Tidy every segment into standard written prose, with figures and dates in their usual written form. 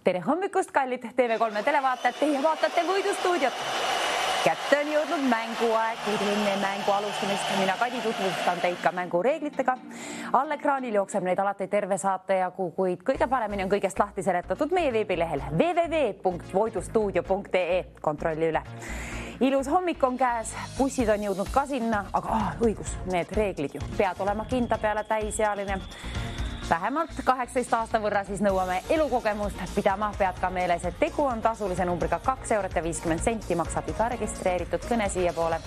Tere hommikust, kallid TV3 televaatajad, teie vaatate Võidustuudiot. Kätte on jõudnud mänguaeg, kuid enne mängu alustamist mina Kadi tutvustan teid ka mängureeglitega. All ekraanil jookseb neid alati terve saate jagu, kuid kõige paremini on kõigest lahti seletatud meie veebilehel www.voidustuudio.ee. Kontrolli üle. Ilus hommik on käes, bussid on jõudnud ka sinna, aga õigus, need reeglid ju pead olema kinda peale täisealine. Vähemalt 18 aasta võrra siis nõuame elukogemust. Pidama pead ka meeles, et tegu on tasulise numbriga 2,50 maksab iga registreeritud kõne siia poole.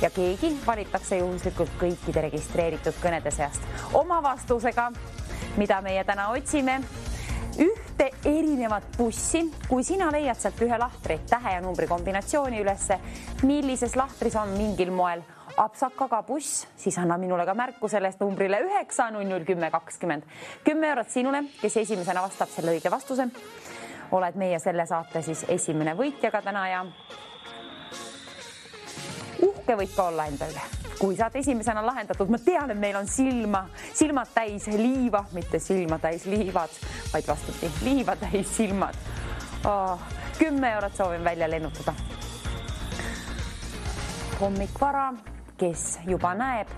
Ja keegi valitakse juhuslikult kõikide registreeritud kõnede seast. Oma vastusega, mida meie täna otsime, ühte erinevat bussi, kui sina leiad sealt ühe lahtri, tähe ja numbri kombinatsiooni ülesse, millises lahtris on mingil moel apsakaga buss, siis anna minule ka märku sellest numbrile 9001020. 10 eurot sinule, kes esimesena vastab selle õige vastuse. Oled meie selle saate siis esimene võitjaga täna ja uhke võid ka olla enda üle. Kui saad esimesena lahendatud, ma tean, et meil on silmad täis liiva, mitte silma täis liivad, vaid vastuti, liiva täis silmad. 10 eurot soovin välja lennutada. Hommik vara. Kes juba näeb.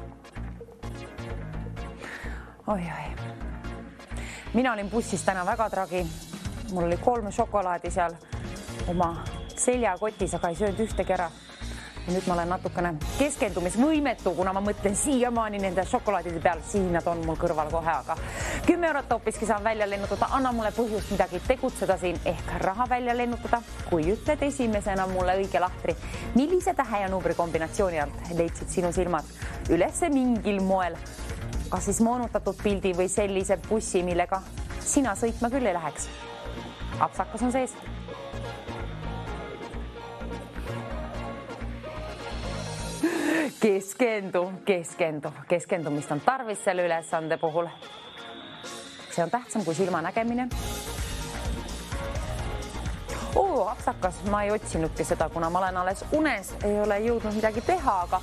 Oi. Mina olin bussis täna väga tragi. Mul oli 3 šokolaadi seal oma seljakotis, aga ei söönud ühtegi ära. Ja nüüd ma olen natukene keskendumisvõimetu, kuna ma mõtlen siiamaani nende šokolaadide peal. Siin nad on mul kõrval kohe, aga 10 eurot hoopiski saan välja lennutada. Anna mulle põhjust midagi tegutseda siin ehk raha välja lennutada. Kui ütled esimesena mulle õige lahtri, millise tähe ja numbri kombinatsiooni alt leidsid sinu silmad ülesse mingil moel, kas siis moonutatud pildi või sellise bussi, millega sina sõitma küll ei läheks. Apsakas on sees. Keskendumist on tarvis selle ülesande puhul. See on tähtsam kui silma nägemine. Apsakas, ma ei otsinudki seda, kuna ma olen alles unes, ei ole jõudnud midagi teha, aga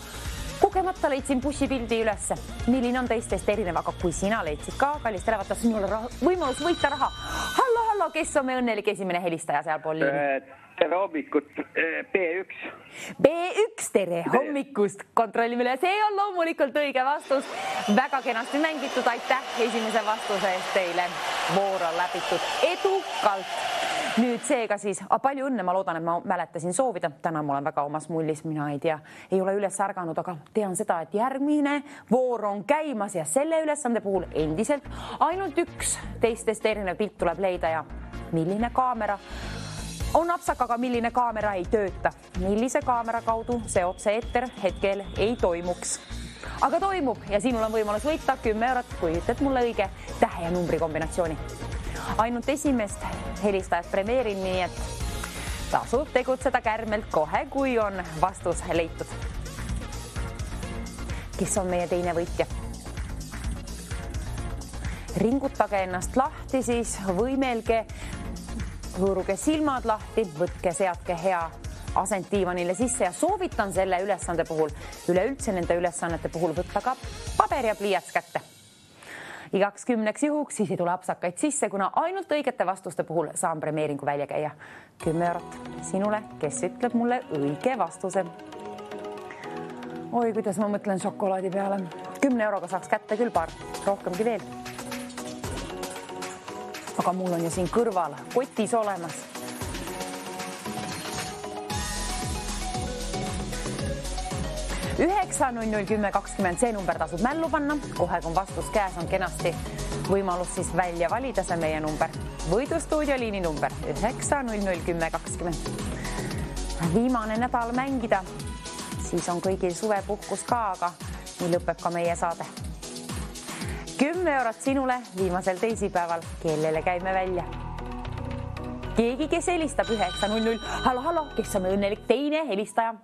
kogemata leidsin bussipildi ülesse. Milline on teistest erinev, aga kui sina leidsid ka, kallis televaataja, sinul võimalus võita raha. Hallo, kes on meie õnnelik esimene helistaja seal pool liini? Tere hommikut, B1. B1, tere hommikust. Kontrollime üle, see on loomulikult õige vastus. Väga kenasti mängitud, aitäh esimese vastuse eest teile. Voor on läbitud edukalt. Nüüd seega siis, palju õnne, ma loodan, et ma mäletasin soovida. Täna ma olen väga omas mullis, mina ei tea, ei ole üles ärganud, aga tean seda, et järgmine voor on käimas ja selle ülesande puhul endiselt ainult üks teistest erinev pilt tuleb leida ja milline kaamera on apsakaga, milline kaamera ei tööta. Millise kaamera kaudu see otse-eeter hetkel ei toimuks. Aga toimub ja sinul on võimalus võita 10 eurot, kui ütled mulle õige tähe ja numbri kombinatsiooni. Ainult esimest helistajat premeerin, nii et tasub tegutseda kärmelt kohe, kui on vastus leitud. Kes on meie teine võitja? Ringutage ennast lahti siis, võimelge, hõõruge silmad lahti, võtke, seadke hea asend diivanile sisse ja soovitan selle ülesande puhul, üleüldse nende ülesannete puhul võtta ka paber ja pliiats kätte. Igaks 10 juhuks siis ei tule apsakaid sisse, kuna ainult õigete vastuste puhul saan premeeringu välja käia. 10 eurot sinule, kes ütleb mulle õige vastuse. Oi, kuidas ma mõtlen šokolaadi peale. 10 euroga saaks kätte küll paar, rohkemgi veel. Aga mul on ju siin kõrval kotis olemas. Üheksa 001020, see number tasub mällu panna. Kohe, kui vastus käes on kenasti võimalus siis välja valida see meie number. Võidustuudio liini number 9 001020. Viimane nädal mängida, siis on kõigil suvepuhkus ka, aga nii lõpeb ka meie saade. 10 eurot sinule viimasel teisipäeval, kellele käime välja. Keegi, kes helistab 900. Hallo, kes on õnnelik teine helistaja?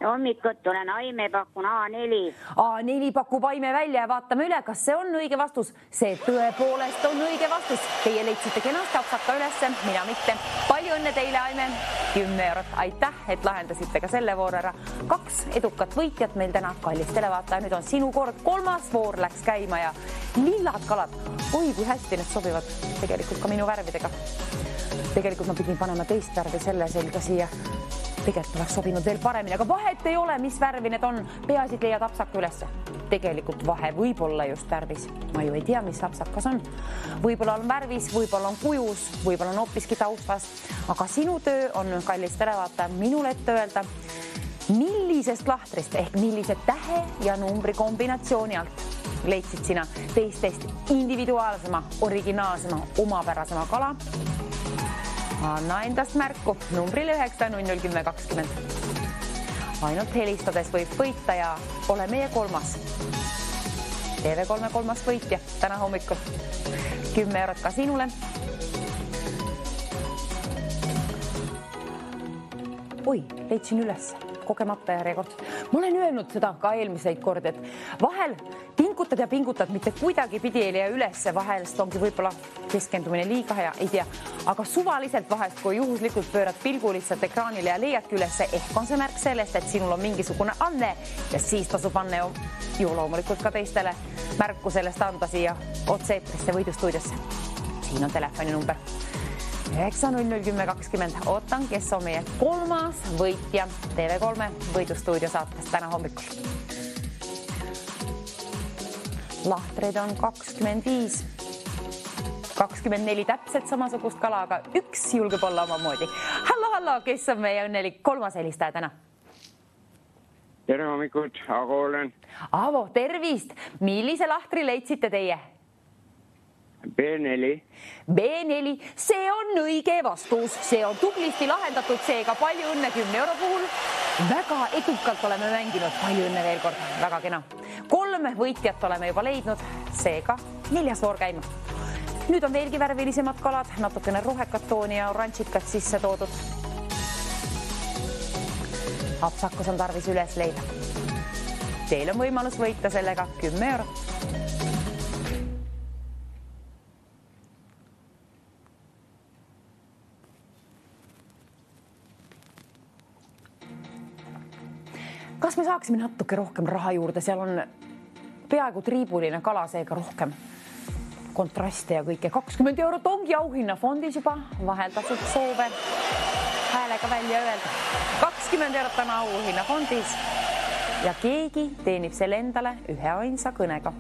hommikut olen Aime, pakun A4. A4 pakub Aime välja ja vaatame üle, kas see on õige vastus. See tõepoolest on õige vastus. Teie leidsite kenasti apsaka ülesse, mina mitte. Palju õnne teile, Aime. 10 eurot. Aitäh, et lahendasite ka selle voor ära. 2 edukat võitjat meil täna. Kallis televaataja, nüüd on sinu kord. 3. voor läks käima ja lillad kalad. Oi, kui hästi need sobivad tegelikult ka minu värvidega. Tegelikult ma pidin panema teist värvi selle selga siia. Tegelikult oleks sobinud veel paremini, aga vahet ei ole, mis värvi need on. Peaasi, et leiad apsaka ülesse. Tegelikult vahe võib-olla just värvis. Ma ju ei tea, mis apsakas on. Võib-olla on värvis, võib-olla on kujus, võib-olla on hoopiski taustas. Aga sinu töö on, kallis televaataja, minule ette öelda, millisest lahtrist ehk millise tähe ja numbri kombinatsiooni alt leidsid sina teistest individuaalsema, originaalsema, omapärasema kala. Anna endast märku numbril 9001020. Ainult helistades võib võita ja ole meie 3. TV3 3. võitja täna hommikul. 10 eurot ka sinule. Oi, leidsin üles kogemata järjekord. Ma olen öelnud seda ka eelmiseid kordi, et vahel pingutad ja pingutad, mitte kuidagi pidi ei leia ülesse, vahest ongi võib-olla keskendumine liiga hea, ei tea. Aga suvaliselt vahest, kui juhuslikult pöörad pilgu lihtsalt ekraanile ja leiadki ülesse, ehk on see märk sellest, et sinul on mingisugune anne ja siis tasub anne ju loomulikult ka teistele märku sellest anda siia otse-eetrisse võidustuudiosse. Siin on telefoninumber 9001020. Ootan, kes on meie 3. võitja TV3 võidustuudio saates täna hommikul. Lahtreid on 25. 24 täpselt samasugust kala, aga üks julgeb olla omamoodi. Hallo, kes on meie õnnelik 3. helistaja täna? Tere hommikut, Aavo olen. Aavo, tervist! Millise lahtri leidsite teie? B4. B4, see on õige vastus. See on tublisti lahendatud, seega palju õnne 10 euro puhul. Väga edukalt oleme mänginud. Palju õnne veel kord. Väga kena. 3 võitjat oleme juba leidnud, seega 4. voor käima. Nüüd on veelgi värvilisemad kalad, natukene rohekat tooni ja oranžikat sisse toodud. Apsakus on tarvis üles leida. Teil on võimalus võita sellega 10 eurot. Kas me saaksime natuke rohkem raha juurde? Seal on peaaegu triibuline kala, seega rohkem kontraste ja kõike. 20 eurot ongi auhinnafondis juba. Vahel tasub soove häälega välja öelda. 20 eurot on auhinnafondis ja keegi teenib selle endale ühe ainsa kõnega.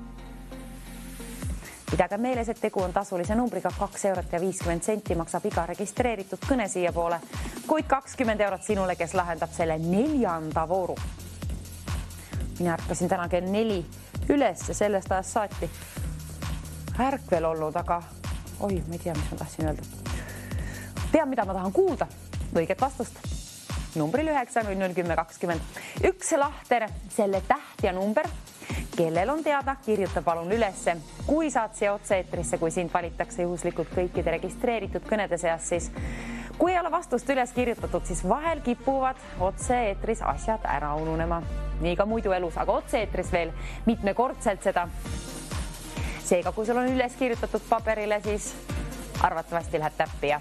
Pidage meeles, et tegu on tasulise numbriga 2 eurot ja 50 senti maksab iga registreeritud kõne siia poole, kuid 20 eurot sinule, kes lahendab selle 4. vooru. Mina ärkasin täna kell 4 üles ja sellest ajast saati ärkvel olnud, aga oi, ma ei tea, mis ma tahtsin öelda. Tean, mida ma tahan kuulda. Õiget vastust. Numbril 9001020. Üks lahter, selle täht ja number. Kellel on teada, kirjuta palun ülesse. Kui saad siia otse-eetrisse, kui sind valitakse juhuslikult kõikide registreeritud kõnede seas, siis kui ei ole vastust üles kirjutatud, siis vahel kipuvad otse-eetris asjad ära ununema. Nii ka muidu elus, aga otse-eetris veel mitmekordselt seda. Seega, kui sul on üles kirjutatud paberile, siis arvatavasti läheb täppi ja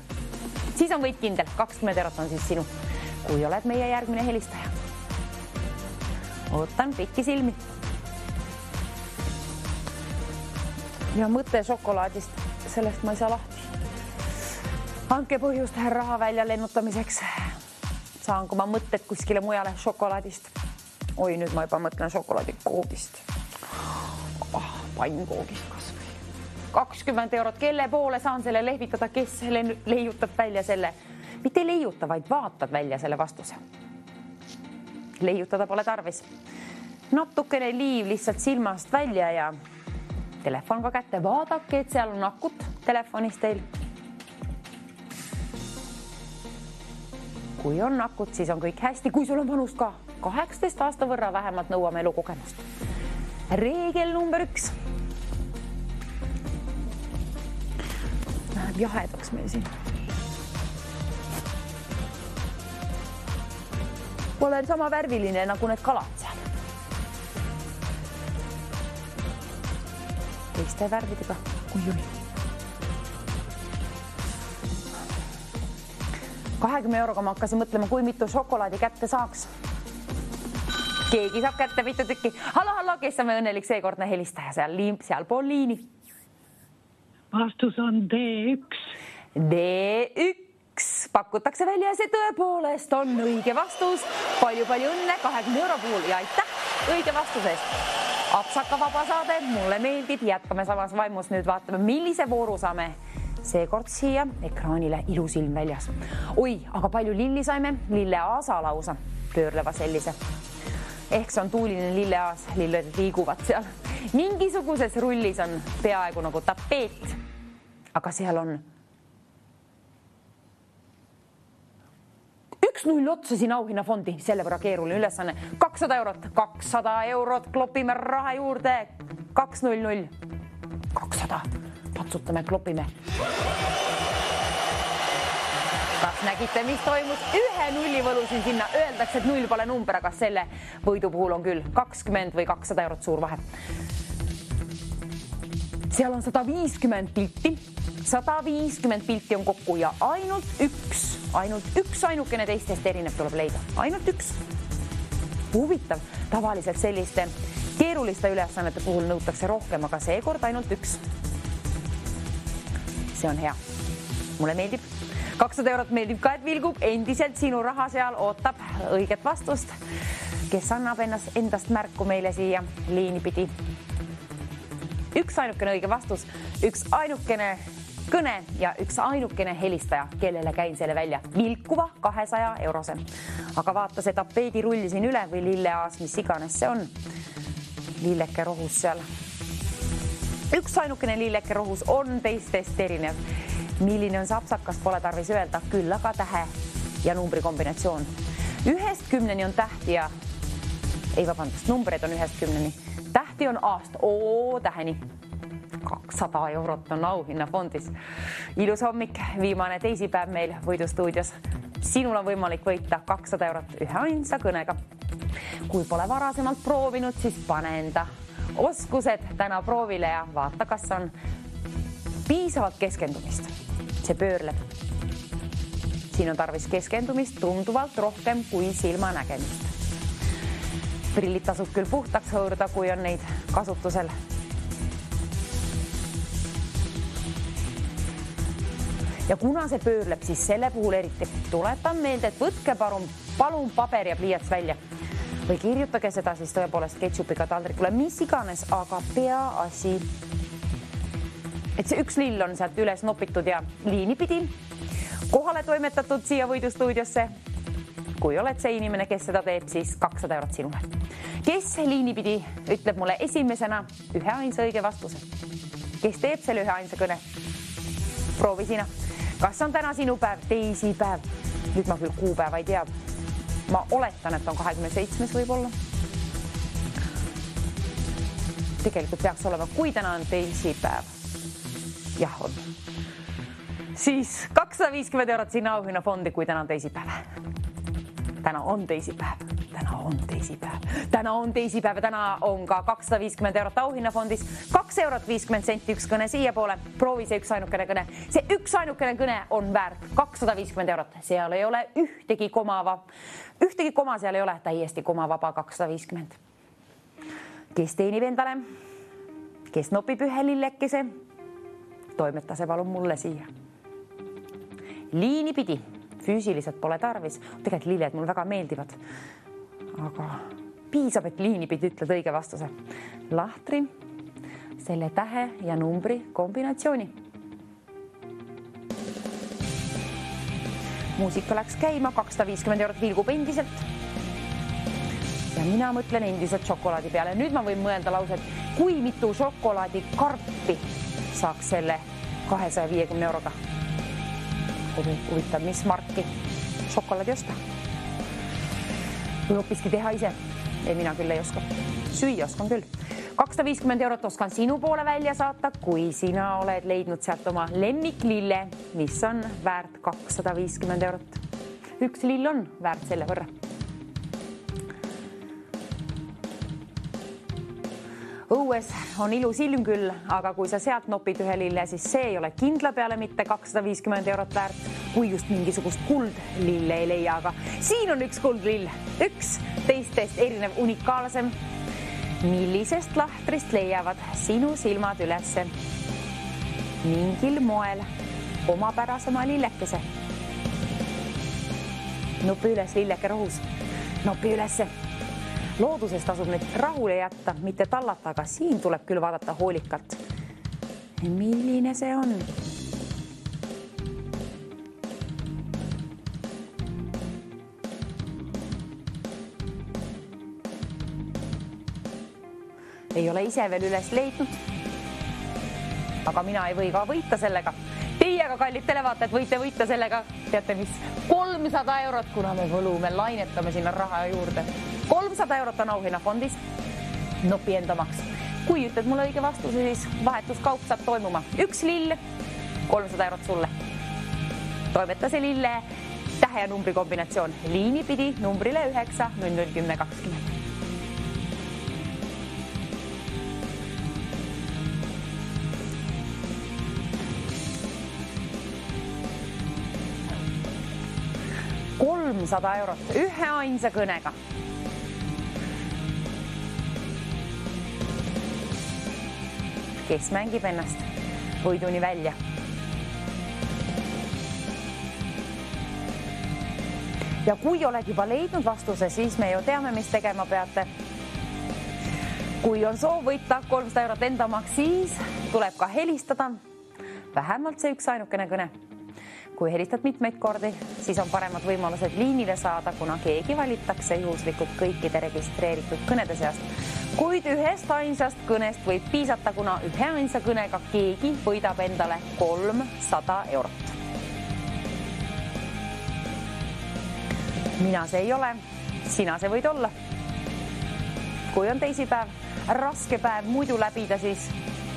siis on võit kindel. 20 eurot on siis sinu, kui oled meie järgmine helistaja. Ootan pikki silmi. Ja mõte šokolaadist, sellest ma ei saa lahti. Andke põhjust raha välja lennutamiseks. Saan kui ma mõtted kuskile mujale šokolaadist. Oi, nüüd ma juba mõtlen šokolaadikoogist. Pannkoogist kas või. 20 eurot, kelle poole saan selle lehvitada, kes leiutab välja selle. Mitte leiuta, vaid vaatad välja selle vastuse. Leiutada pole tarvis. Natukene liiv lihtsalt silmast välja ja telefon ka kätte. Vaadake, et seal on akut telefonis teil. Kui on akut, siis on kõik hästi. Kui sul on vanust ka 18 aasta võrra vähemalt nõuame elukogemust. Reegel number 1. Läheb jahedaks meil siin. olen sama värviline nagu need kalad seal. Teiste värvidega. Ui. 20 euroga ma hakkasin mõtlema, kui mitu šokolaadi kätte saaks. Keegi saab kätte mitu tükki. Hallo, kes on meie õnnelik seekordne helistaja seal pool liini? Vastus on D1. D1 pakutakse välja ja see tõepoolest on õige vastus. Palju õnne 20 euro puhul ja aitäh õige vastuse eest. Apsaka vaba saade, mulle meeldib. Jätkame samas vaimus. Nüüd vaatame, millise vooru saame seekord siia ekraanile ilus ilm väljas. Oi, aga palju lilli saime. Lilleaasa lausa, pöörleva sellise. Ehk see on tuuline lilleaas, lilled liiguvad seal. Mingisuguses rullis on peaaegu nagu tapeet, aga seal on 1-0 otsa siin auhinnafondi, selle võrra keeruline ülesanne. 200 eurot, 200 eurot, klopime raha juurde. 2-0-0, 200, patsutame, klopime. Kas nägite, mis toimus? 1-0 võlusin sinna. Öeldakse, et 0 pole number, aga selle võidu puhul on küll 20 või 200 eurot suur vahe. Seal on 150 pilti. 150 pilti on kokku ja ainult üks ainukene teistest erinev tuleb leida. Ainult üks. Huvitav. Tavaliselt selliste keeruliste ülesannete puhul nõutakse rohkem, aga seekord ainult üks. See on hea. Mulle meeldib. 200 eurot meeldib ka, et vilgub. Endiselt sinu raha seal ootab õiget vastust. Kes annab endast märku meile siia liini pidi? Üks ainukene õige vastus, üks ainukene kõne ja üks ainukene helistaja, kellele käin selle välja. Vilkuva 200 eurose. Aga vaata see tapeedirull siin üle või lilleaas, mis iganes see on. Lilleke rohus seal. Üks ainukene lilleke rohus on teistest erinev. Milline on sapsakas, pole tarvis öelda, küll aga tähe ja numbri kombinatsioon. 1-10 on tähti ja numbreid on 1-10. Tähti on aast, täheni. 200 eurot on auhinnafondis. Ilus hommik, viimane teisipäev meil võidustuudios. Sinul on võimalik võita 200 eurot ühe ainsa kõnega. Kui pole varasemalt proovinud, siis pane enda oskused täna proovile ja vaata, kas on piisavalt keskendumist. See pöörleb. Siin on tarvis keskendumist tunduvalt rohkem kui silmanägemist. Prillid tasub küll puhtaks hõõrda, kui on neid kasutusel. Ja kuna see pöörleb, siis selle puhul eriti tuletan meelde, et võtke palun paber ja pliiats välja. Või kirjutage seda siis tõepoolest ketšupiga taldrikule, mis iganes, aga peaasi, et see üks lill on sealt üles nopitud ja liini pidi kohale toimetatud siia võidustuudiosse. Kui oled see inimene, kes seda teeb, siis 200 eurot sinule. Kes liini pidi ütleb mulle esimesena ühe ainsa õige vastuse? Kes teeb selle ühe ainsa kõne? Proovi sina. Kas on täna sinu päev, teisipäev? Nüüd ma küll kuupäeva ei tea. Ma oletan, et on 27. võib-olla. Tegelikult peaks olema, kui täna on teisipäev. Jah, on. Siis 250 eurot sinna auhinnafondi, kui täna on teisipäev. Täna on teisipäev. Täna on teisipäev ja täna on ka 250 eurot auhinnafondis. 2 eurot 50 senti üks kõne siia poole. Proovi see üks ainukene kõne. See üks ainukene kõne on väärt 250 eurot. Seal ei ole ühtegi koma seal ei ole, täiesti komavaba 250. Kes teenib endale? Kes nopib ühe lillekese? Toimeta see palun mulle siia. Liini pidi. Füüsiliselt pole tarvis. Tegelikult lilled mul väga meeldivad. Aga piisab, et liini pidi ütled õige vastuse. Lahtri, selle tähe ja numbri kombinatsiooni. Muusika läks käima, 250 eurot vilgub endiselt. Ja mina mõtlen endiselt šokolaadi peale. Nüüd ma võin mõelda lauset, kui mitu šokolaadikarpi saaks selle 250 euroga. Huvitav, mis marki šokolaadi osta. Või hoopiski teha ise. Ei, mina küll ei oska. Süüa oskan küll. 250 eurot oskan sinu poole välja saata, kui sina oled leidnud sealt oma lemmiklille, mis on väärt 250 eurot. Üks lill on väärt selle võrra. õues on ilus ilm küll, aga kui sa sealt nopid ühe lille, siis see ei ole kindla peale mitte 250 eurot väärt, kui just mingisugust kuldlille ei leia, aga siin on üks kuldlill, üks teistest erinev unikaalsem. Millisest lahtrist leiavad sinu silmad ülesse mingil moel omapärasema lillekese? Nupi üles lilleke rohus, nopi ülesse. Loodusest tasub nüüd rahule jätta, mitte tallata, aga siin tuleb küll vaadata hoolikalt. Milline see on? Ei ole ise veel üles leidnud, aga mina ei või ka võita sellega. Teie aga, kallid televaatajad, võite võita sellega, teate mis, 300 eurot, kuna me võlume, lainetame sinna raha juurde. 300 eurot on auhinnafondist, nopi enda maks. Kui ütled mulle õige vastuse, siis vahetuskaup saab toimuma. Üks lill, 300 eurot sulle. Toimeta see lille tähe ja numbri kombinatsioon. Liini pidi numbrile 9 00 10 20. €300 ühe ainsa kõnega. Kes mängib ennast võiduni välja? Ja kui oled juba leidnud vastuse, siis me ju teame, mis tegema peate. Kui on soov võita 300 eurot enda maks, siis tuleb ka helistada. Vähemalt see üks ainukene kõne. Kui helistad mitmeid kordi, siis on paremad võimalused liinile saada, kuna keegi valitakse juhuslikult kõikide registreeritud kõnede seast. Kuid ühest ainsast kõnest võib piisata, kuna ühe ainsa kõnega keegi võidab endale 300 eurot. Mina see ei ole, sina see võid olla. Kui on teisipäev, raske päev muidu läbida, siis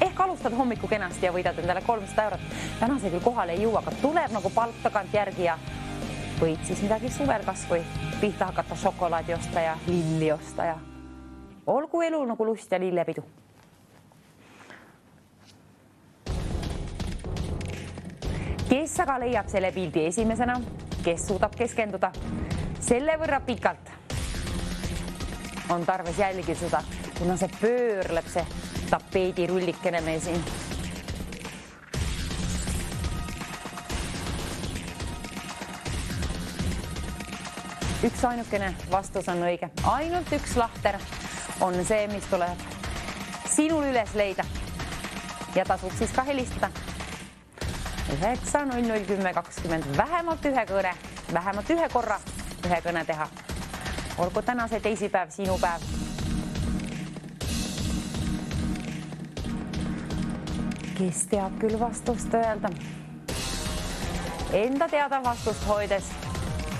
ehk alustad hommiku kenasti ja võidad endale 300 eurot. Täna see küll kohale ei jõua, aga tuleb nagu palk tagant järgi ja võid siis midagi suvel kas või pihta hakata šokolaadi osta ja lilli osta ja olgu elu nagu lust ja lillepidu. Kes aga leiab selle pildi esimesena, kes suudab keskenduda selle võrra pikalt, on tarves jälgida seda, kuna see pöörleb see tapeedirullikene meil siin. Üks ainukene vastus on õige. Ainult üks lahter on see, mis tuleb sinul üles leida. Ja tasub siis ka helistada. 9 00 10 20. Vähemalt ühe kõne, vähemalt ühe korra ühe kõne teha. Olgu täna see teisipäev, sinu päev. Kes teab küll vastust öelda? Enda teada vastust hoides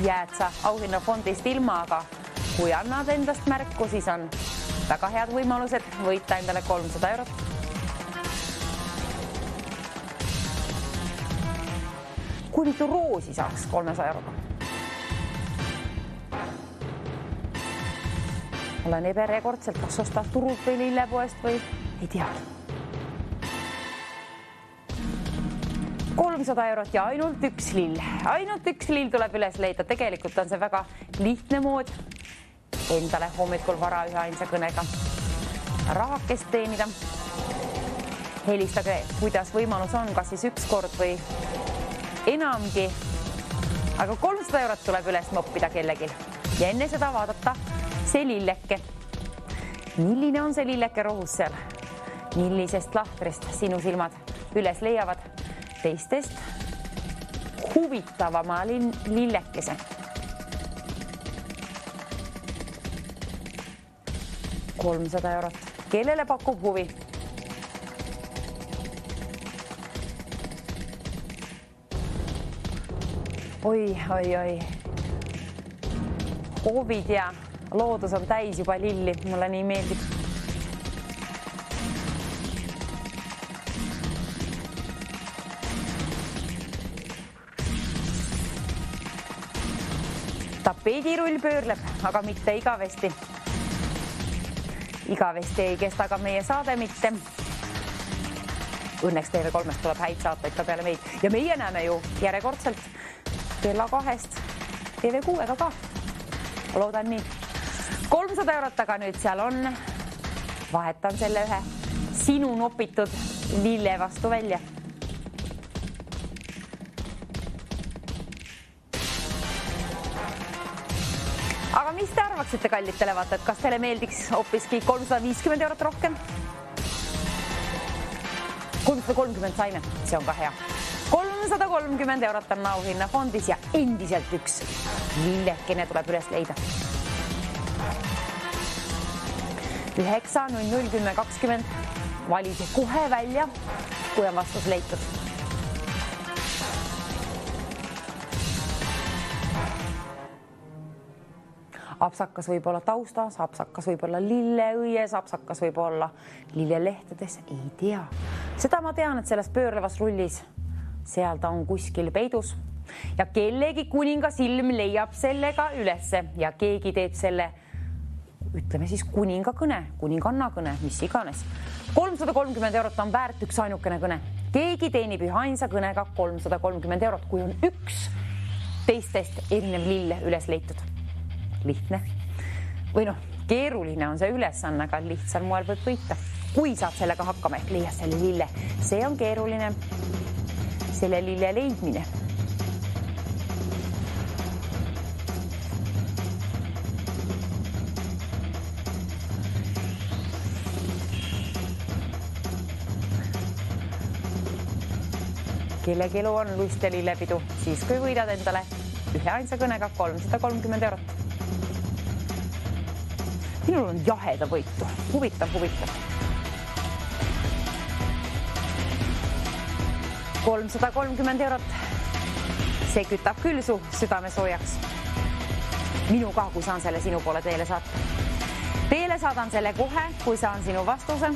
jääd sa auhinnafondist ilma, aga kui annad endast märku, siis on väga head võimalused võita endale 300 eurot. Kui mitu roosi saaks 300 euroga? Olen eberekordselt, kas ostad turult või lillepoest või ei teagi. 300 eurot ja ainult üks lill. Ainult üks lill tuleb üles leida. Tegelikult on see väga lihtne mood endale hommikul vara ühe ainsa kõnega rahakest teenida. Helistage, kuidas võimalus on, kas siis üks kord või enamgi. Aga 300 eurot tuleb üles moppida kellegil ja enne seda vaadata see lilleke. Milline on see lilleke rohus seal? Millisest lahtrist sinu silmad üles leiavad teistest huvitavama lillekese? 300 eurot. Kellele pakub huvi? Oi. Hoovid ja loodus on täis juba lilli. Mulle nii meeldib. Tapeedirull pöörleb, aga mitte igavesti. igavesti ei kesta ka meie saade mitte. Õnneks TV3-st tuleb häid saateid ka peale meid ja meie näeme ju järjekordselt kella 2-st TV6-ga ka. Loodan nii. 300 eurot aga nüüd seal on. Vahetan selle ühe sinu nopitud lille vastu välja. Aga mis te arvaksite, kallid televaatajad, kas teile meeldiks hoopiski 350 eurot rohkem? 330 saime, see on ka hea. 330 eurot on auhinnafondis ja endiselt üks lillekene tuleb üles leida. 9.00.10.20 valise kohe välja, kui on vastus leitud. Apsakas võib olla taustas, apsakas võib olla lilleõies, apsakas võib olla lillelehtedes, ei tea. Seda ma tean, et selles pöörlevas rullis seal ta on kuskil peidus ja kellegi kuninga silm leiab sellega ülesse ja keegi teeb selle, ütleme siis kuninga kõne, kuninganna kõne, mis iganes. 330 eurot on väärt üks ainukene kõne. Keegi teenib ühainsa kõnega 330 eurot, kui on üks teistest erinev lille üles leitud. Lihtne või noh, keeruline on see ülesanne, aga lihtsal moel võib võita. Kui saad sellega hakkama, ehk leia selle lille. See on keeruline, selle lille leidmine. Kellegi elu on lust ja lillepidu, siis kui võidad endale ühe ainsa kõnega 330 eurot. Minul on jaheda võitu. Huvitav. 330 eurot. See kütab küll su südame soojaks. Minu ka, kui saan selle sinu poole teele saata. Teele saadan selle kohe, kui saan sinu vastuse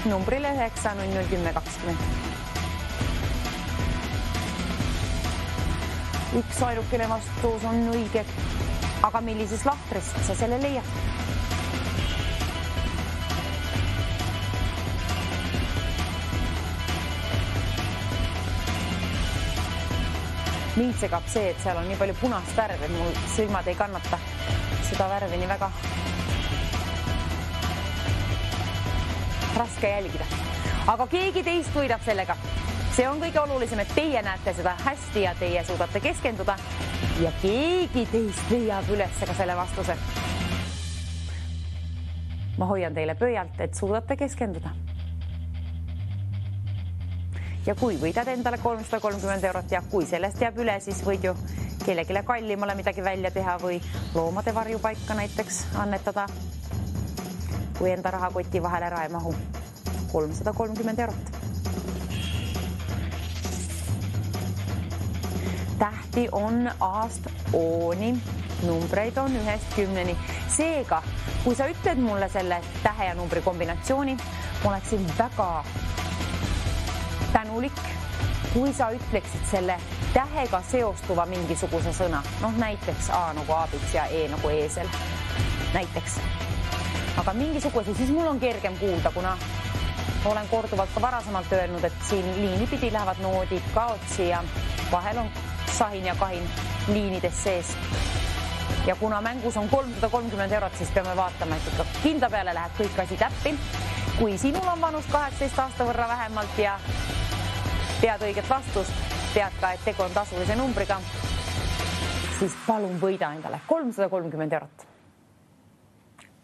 numbrile 9.00.10.20. Üks ainukene vastus on õige. Aga millises lahtrist sa selle leiad? Mind segab see, et seal on nii palju punast värvi, mul silmad ei kannata seda värvi nii väga. Raske jälgida. Aga keegi teist võidab sellega. See on kõige olulisem, et teie näete seda hästi ja teie suudate keskenduda ja keegi teist leiab üles ka selle vastuse. Ma hoian teile pöialt, et suudate keskenduda. Ja kui võidad endale 330 eurot ja kui sellest jääb üle, siis võid ju kellegile kallimale midagi välja teha või loomade varjupaika näiteks annetada, kui enda rahakoti vahel ära ei mahu. 330 eurot. Tähti on A-st O-ni, numbreid on 1-10. Seega, kui sa ütled mulle selle tähe ja numbri kombinatsiooni, ma oleksin väga tänulik, kui sa ütleksid selle tähega seostuva mingisuguse sõna. Noh, näiteks A nagu aabiks ja E nagu eesel. Näiteks. Aga mingisuguse, siis mul on kergem kuulda, kuna olen korduvalt ka varasemalt öelnud, et siin liini pidi lähevad noodid kaotsi ja vahel on sahin ja kahin liinides sees. Ja kuna mängus on 330 eurot, siis peame vaatama, et ikka kindla peale läheb kõik asi täppi. Kui sinul on vanust 18 aasta võrra vähemalt ja tead õiget vastust, tead ka, et tegu on tasulise numbriga, siis palun võida endale 330 eurot.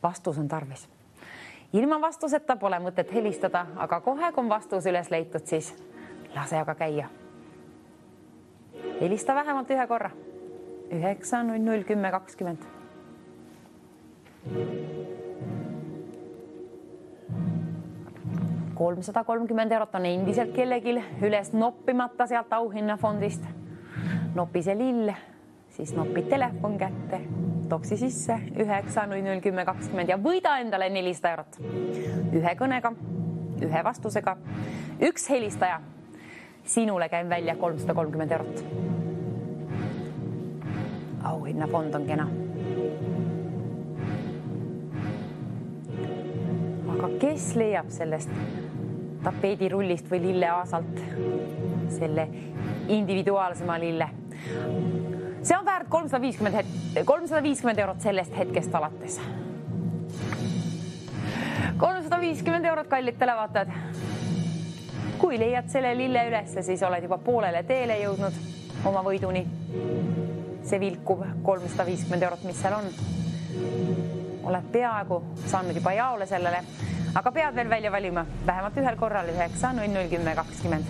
Vastus on tarvis. Ilma vastuseta pole mõtet helistada, aga kohe, kui on vastus üles leitud, siis lase aga käia. Helista vähemalt ühe korra. 9.00.10.20. €330 on endiselt kellelgi üles noppimata sealt auhinnafondist. Nopi see lill, siis nopid telefon kätte, toksi sisse 9.00.10.20 ja võida endale 400 eurot. Ühe kõnega, ühe vastusega, üks helistaja. Sinule käin välja 330 eurot. Auhinnafond on kena. Aga kes leiab sellest tapeedirullist või lilleaasalt selle individuaalsema lille? See on väärt 350 eurot sellest hetkest alates. 350 eurot kallid televaatajad. Kui leiad selle lille ülesse, siis oled juba poolele teele jõudnud oma võiduni. See vilkub 350 eurot, mis seal on. Oled peaaegu saanud juba jaole sellele, aga pead veel välja valima vähemalt ühel korral 9-0-10-20,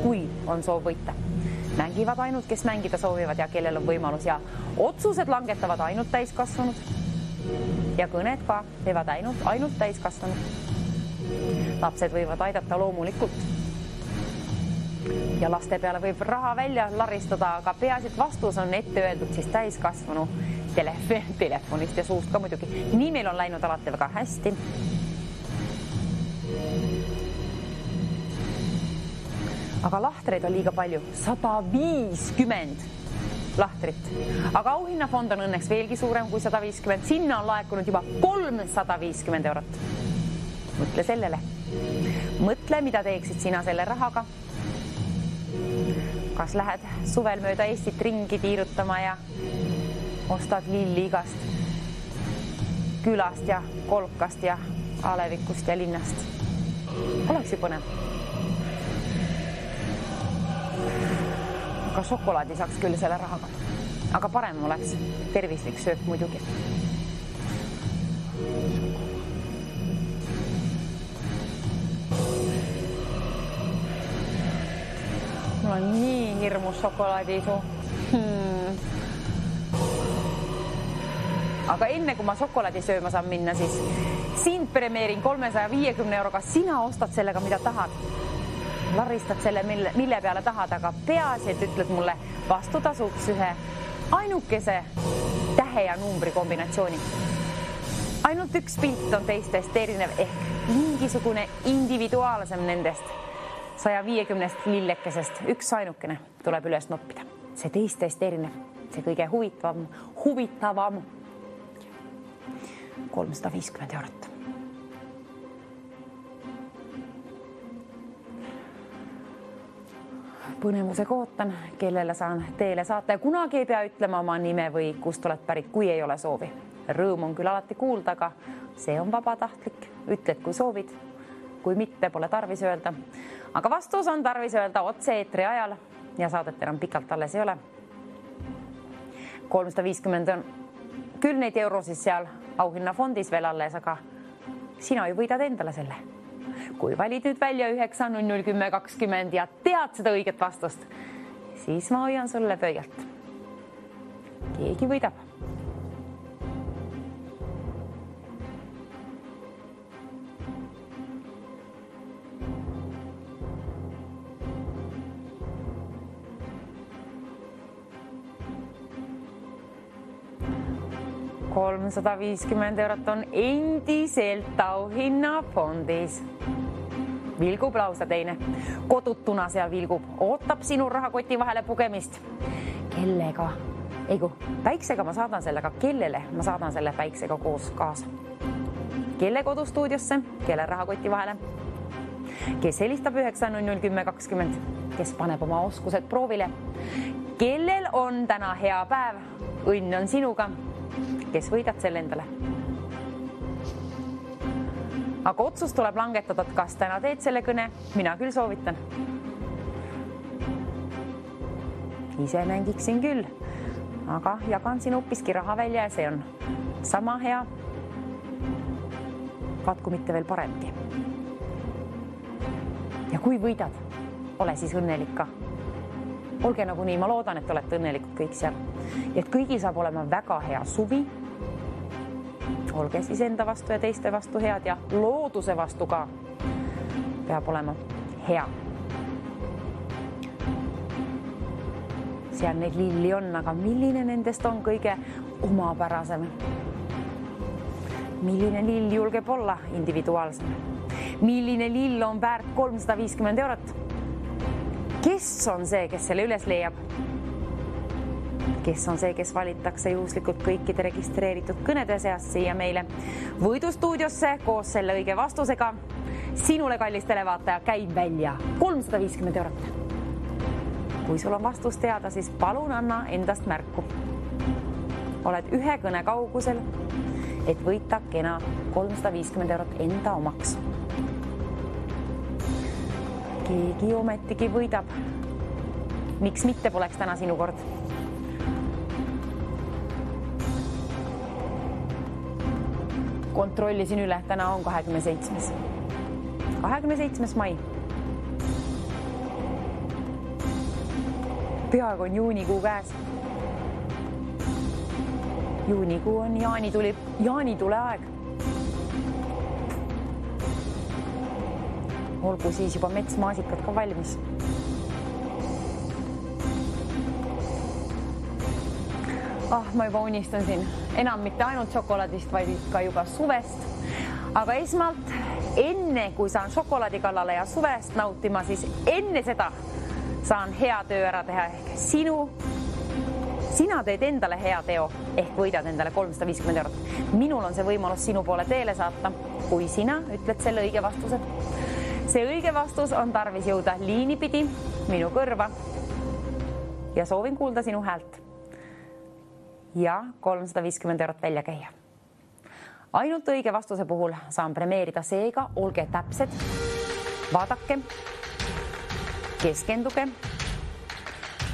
kui on soov võita. Mängivad ainult, kes mängida soovivad ja kellel on võimalus ja otsused langetavad ainult täiskasvanud ja kõned ka teevad ainult täiskasvanud. Lapsed võivad aidata loomulikult ja laste peale võib raha välja laristada, aga peaasi, et vastus on ette öeldud siis täiskasvanu telefonist ja suust ka muidugi. Nii meil on läinud alati väga hästi. Aga lahtreid on liiga palju, 150 lahtrit. Aga auhinnafond on õnneks veelgi suurem kui 150. Sinna on laekunud juba 350 eurot. Mõtle sellele. Mõtle, mida teeksid sina selle rahaga. Kas lähed suvel mööda Eestit ringi tiirutama ja ostad lilli igast külast ja kolkast ja alevikust ja linnast? Oleks ju põnev. Aga šokolaadi saaks küll selle rahaga. Aga parem oleks tervislik söök muidugi. Mul on nii hirmus šokolaadiisu. Aga enne kui ma šokolaadi sööma saan minna, siis sind premeerin 350 euroga. Sina ostad sellega, mida tahad. Laristad selle, mille peale tahad, aga peaasi, et ütled mulle vastu tasuks ühe ainukese tähe ja numbri kombinatsiooni. Ainult üks pilt on teistest erinev ehk mingisugune individuaalsem nendest 150 lillekesest. Üks ainukene tuleb üles noppida. See teistest erinev, see kõige huvitavam 350 eurot. Põnevusega ootan, kellele saan teele saata ja kunagi ei pea ütlema oma nime või kust oled pärit, kui ei ole soovi. Rõõm on küll alati kuulda, aga see on vabatahtlik. Ütled, kui soovid, kui mitte, pole tarvis öelda. Aga vastus on tarvis öelda otse eetri ajal ja saadet enam pikalt alles ei ole. 350 on küll neid eurosid seal auhinnafondis veel alles, aga sina ju võidad endale selle. Kui valid nüüd välja 9-0-10-20 ja tead seda õiget vastust, siis ma hoian sulle pöialt. Keegi võidab. €350 on endiselt auhinnafondis. Vilgub lausa teine. Kodutuna seal vilgub. Ootab sinu rahakoti vahele pugemist. Kellega? Eigu, päiksega ma saadan sellega. Kellele ma saadan selle päiksega koos kaasa? Kelle kodustuudiosse? Kelle rahakoti vahele? Kes helistab 9-0-10-20? Kes paneb oma oskused proovile? Kellel on täna hea päev? Õnn on sinuga. Kes võidad selle endale? Aga otsus tuleb langetada, et kas täna teed selle kõne, mina küll soovitan. Ise mängiksin küll, aga jagan siin hoopiski raha välja ja see on sama hea. Vaat kui mitte veel paremgi. Ja kui võidad, ole siis õnnelik ka. Olge nagu nii, ma loodan, et olete õnnelikud kõik seal. Ja et kõigil saab olema väga hea suvi. Olge siis enda vastu ja teiste vastu head ja looduse vastu ka peab olema hea. Seal neid lilli on, aga milline nendest on kõige omapärasem? Milline lill julgeb olla individuaalsem? Milline lill on väärt 350 eurot? Kes on see, kes selle üles leiab? kes on see, kes valitakse juhuslikult kõikide registreeritud kõnede seast siia meile võidustuudiosse koos selle õige vastusega. Sinule, kallis televaataja, käib välja 350 eurot. Kui sul on vastus teada, siis palun anna endast märku. Oled ühe kõne kaugusel, et võita kena 350 eurot enda omaks. Keegi ometigi võidab. Miks mitte poleks täna sinu kord? Kontrollisin üle, täna on 27. 27. mai. Peaaegu on juunikuu käes. Juunikuu on jaanitule aeg. Olgu siis juba metsmaasikad ka valmis. Ma juba unistan siin enam mitte ainult šokolaadist, vaid ka juba suvest. Aga esmalt, enne kui saan šokolaadi kallale ja suvest nautima, siis enne seda saan hea töö ära teha ehk sina teed endale hea teo ehk võidad endale 350 eurot. Minul on see võimalus sinu poole teele saata, kui sina ütled selle õige vastuse. See õige vastus on tarvis jõuda liinipidi minu kõrva ja soovin kuulda sinu häält. Ja 350 eurot välja käia. Ainult õige vastuse puhul saan premeerida, seega olge täpsed, vaadake, keskenduge,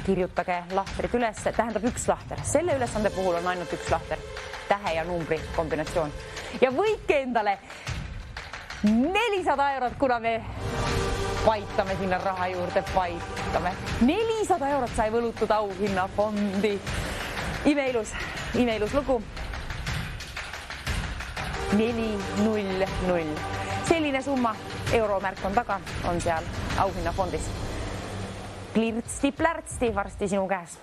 kirjutage lahtrid üles, tähendab üks lahter. Selle ülesande puhul on ainult üks lahter, tähe ja numbri kombinatsioon. Ja võitke endale 400 eurot, kuna me paitame sinna raha juurde, paitame. 400 eurot sai võlutud auhinnafondi. Imeilus lugu. 400. Selline summa, euromärk on taga, on seal auhinnafondis. Plirtsti-plärtsti varsti sinu käes.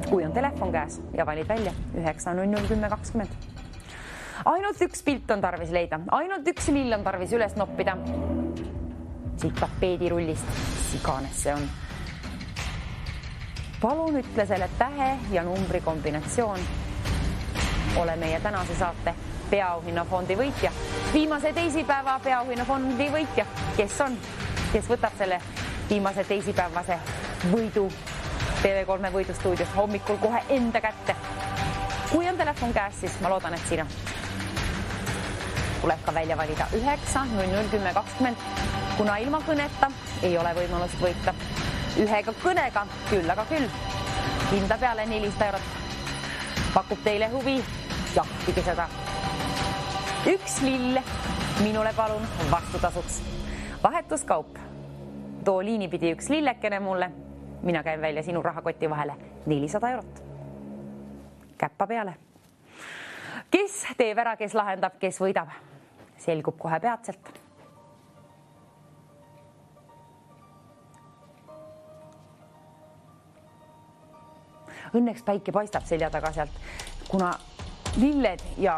Kui on telefon käes ja valid välja 9001020. Ainult üks pilt on tarvis leida, ainult 1 mill on tarvis üles noppida. Siit tapeedirullist, iganes see on. Palun ütle selle tähe ja numbri kombinatsioon. Ole meie tänase saate peaauhinnafondi võitja. Viimase teisipäeva peaauhinnafondi võitja. Kes on? Kes võtab selle viimase teisipäevase võidu TV3 võidustuudios hommikul kohe enda kätte? Kui on telefon käes, siis ma loodan, et sina tuleb ka välja valida 9001020. Kuna ilma kõneta ei ole võimalust võita. Ühega kõnega, küll, aga küll. Hinda peale 400 eurot. Pakub teile huvi, jahtige seda. 1 mill minule palun vastutasuks. Vahetuskaup. Too liinipidi 1 lillekene mulle. Mina käin välja sinu rahakoti vahele 400 eurot. Käppa peale. Kes teeb ära, kes lahendab, kes võidab? Selgub kohe peatselt. Õnneks päike paistab selja taga sealt, kuna lilled ja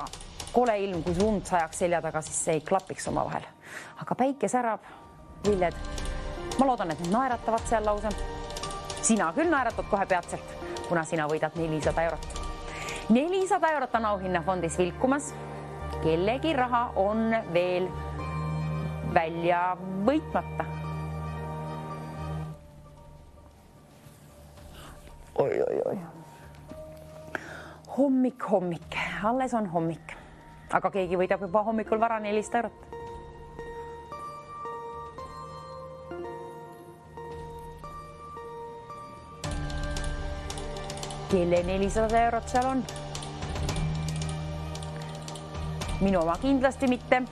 kole ilm, kui lund sajaks selja taga, siis see ei klapiks oma vahel. Aga päike särab, lilled. Ma loodan, et need naeratavad seal lause. Sina küll naeratad kohe peatselt, kuna sina võidad 400 eurot. 400 eurot on auhinnafondis vilkumas. Kellegi raha on veel välja võitmata. Oi. Hommik, alles on hommik. Aga keegi võidab juba hommikul vara 400 eurot. Kelle 400 eurot seal on? Minu oma kindlasti mitte.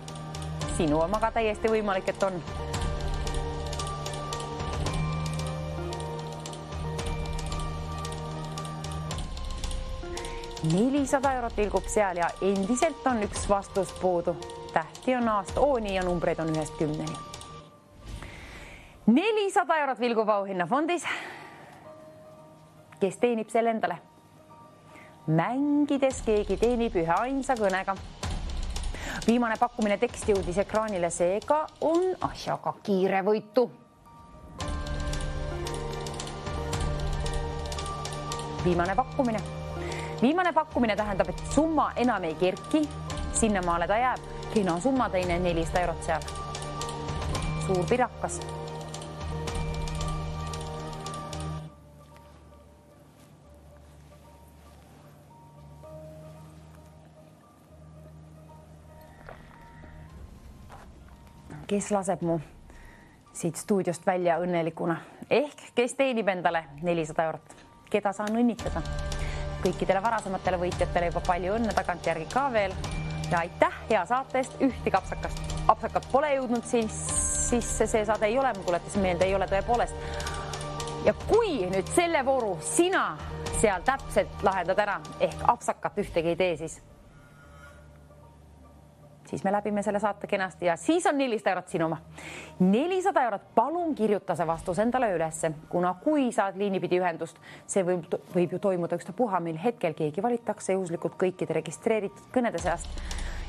Sinu oma ka täiesti võimalik, et on. $400 eurot vilgub seal ja endiselt on üks vastus puudu. Tähti on aasta ooni ja numbreid on 1-10. 400 eurot vilgub auhinnafondis. Kes teenib selle endale? Mängides keegi teenib ühe ainsa kõnega. Viimane pakkumine tekst jõudis ekraanile, seega on asjaga kiire võitu. viimane pakkumine. Viimane pakkumine tähendab, et summa enam ei kerki, sinnamaale ta jääb. Kena summa teine 400 eurot seal. Suur pirakas. Kes laseb mu siit stuudiost välja õnnelikuna ehk kes teenib endale 400 eurot, keda saan õnnitleda. Kõikidele varasematele võitjatele juba palju õnne tagantjärgi ka veel ja aitäh hea saate eest. Ühtegi apsakat pole jõudnud sisse, see saade ei ole, ma tuletasin meelde, ei ole tõepoolest. Ja kui nüüd selle vooru sina seal täpselt lahendad ära ehk apsakat ühtegi ei tee, siis me läbime selle saate kenasti ja siis on 400 eurot sinu oma. 400 eurot, palun kirjuta see vastus endale ülesse, kuna kui saad liinipidi ühendust, see võib ju toimuda ükstapuha, mil hetkel keegi valitakse juhuslikult kõikide registreeritud kõnede seast.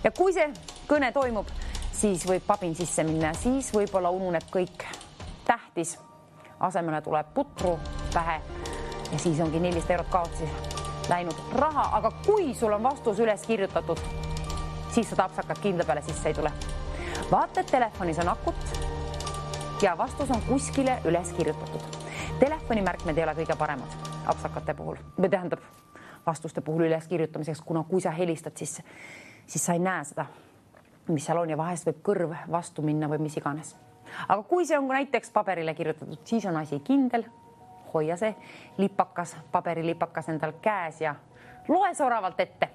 Ja kui see kõne toimub, siis võib pabin sisse minna, siis võib-olla ununeb kõik tähtis, asemele tuleb putru pähe ja siis ongi 400 eurot kaotsi läinud raha, aga kui sul on vastus üles kirjutatud, siis seda apsakat kindla peale sisse ei tule. Vaata, et telefonis on akut ja vastus on kuskile üles kirjutatud. Telefonimärkmed ei ole kõige paremad apsakate puhul, või tähendab vastuste puhul üles kirjutamiseks, kuna kui sa helistad, siis sa ei näe seda, mis seal on ja vahest võib kõrv vastu minna või mis iganes. Aga kui see on näiteks paberile kirjutatud, siis on asi kindel. Hoia see lipakas, paberilipakas endal käes ja loe soravalt ette.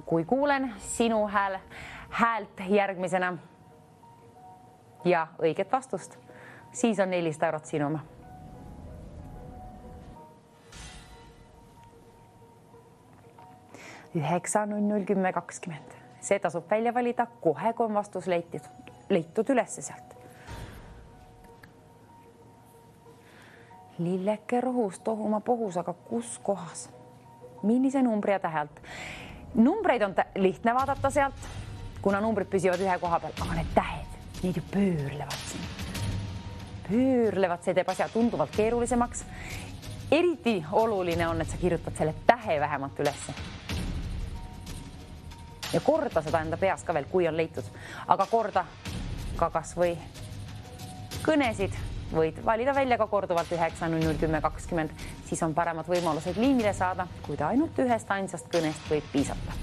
Kui kuulen sinu häält järgmisena ja õiget vastust, siis on 400 eurot sinu oma. Üheksa 001020. See tasub välja valida kohe, kui on vastus leitud ülesse sealt. Lilleke rohus tohuma pohus, aga kus kohas? Millise numbri ja tähelt? Numbreid on lihtne vaadata sealt, kuna numbrid püsivad ühe koha peal, aga need tähed, need ju pöörlevad siin. Pöörlevad, see teeb asja tunduvalt keerulisemaks. Eriti oluline on, et sa kirjutad selle tähe vähemalt ülesse. Ja korda seda enda peas ka veel, kui on leitud. Aga korda ka kas või kõnesid võid valida välja ka korduvalt 9001020, siis on paremad võimalused liinile saada, kui ta ainult ühest ainsast kõnest võib piisata.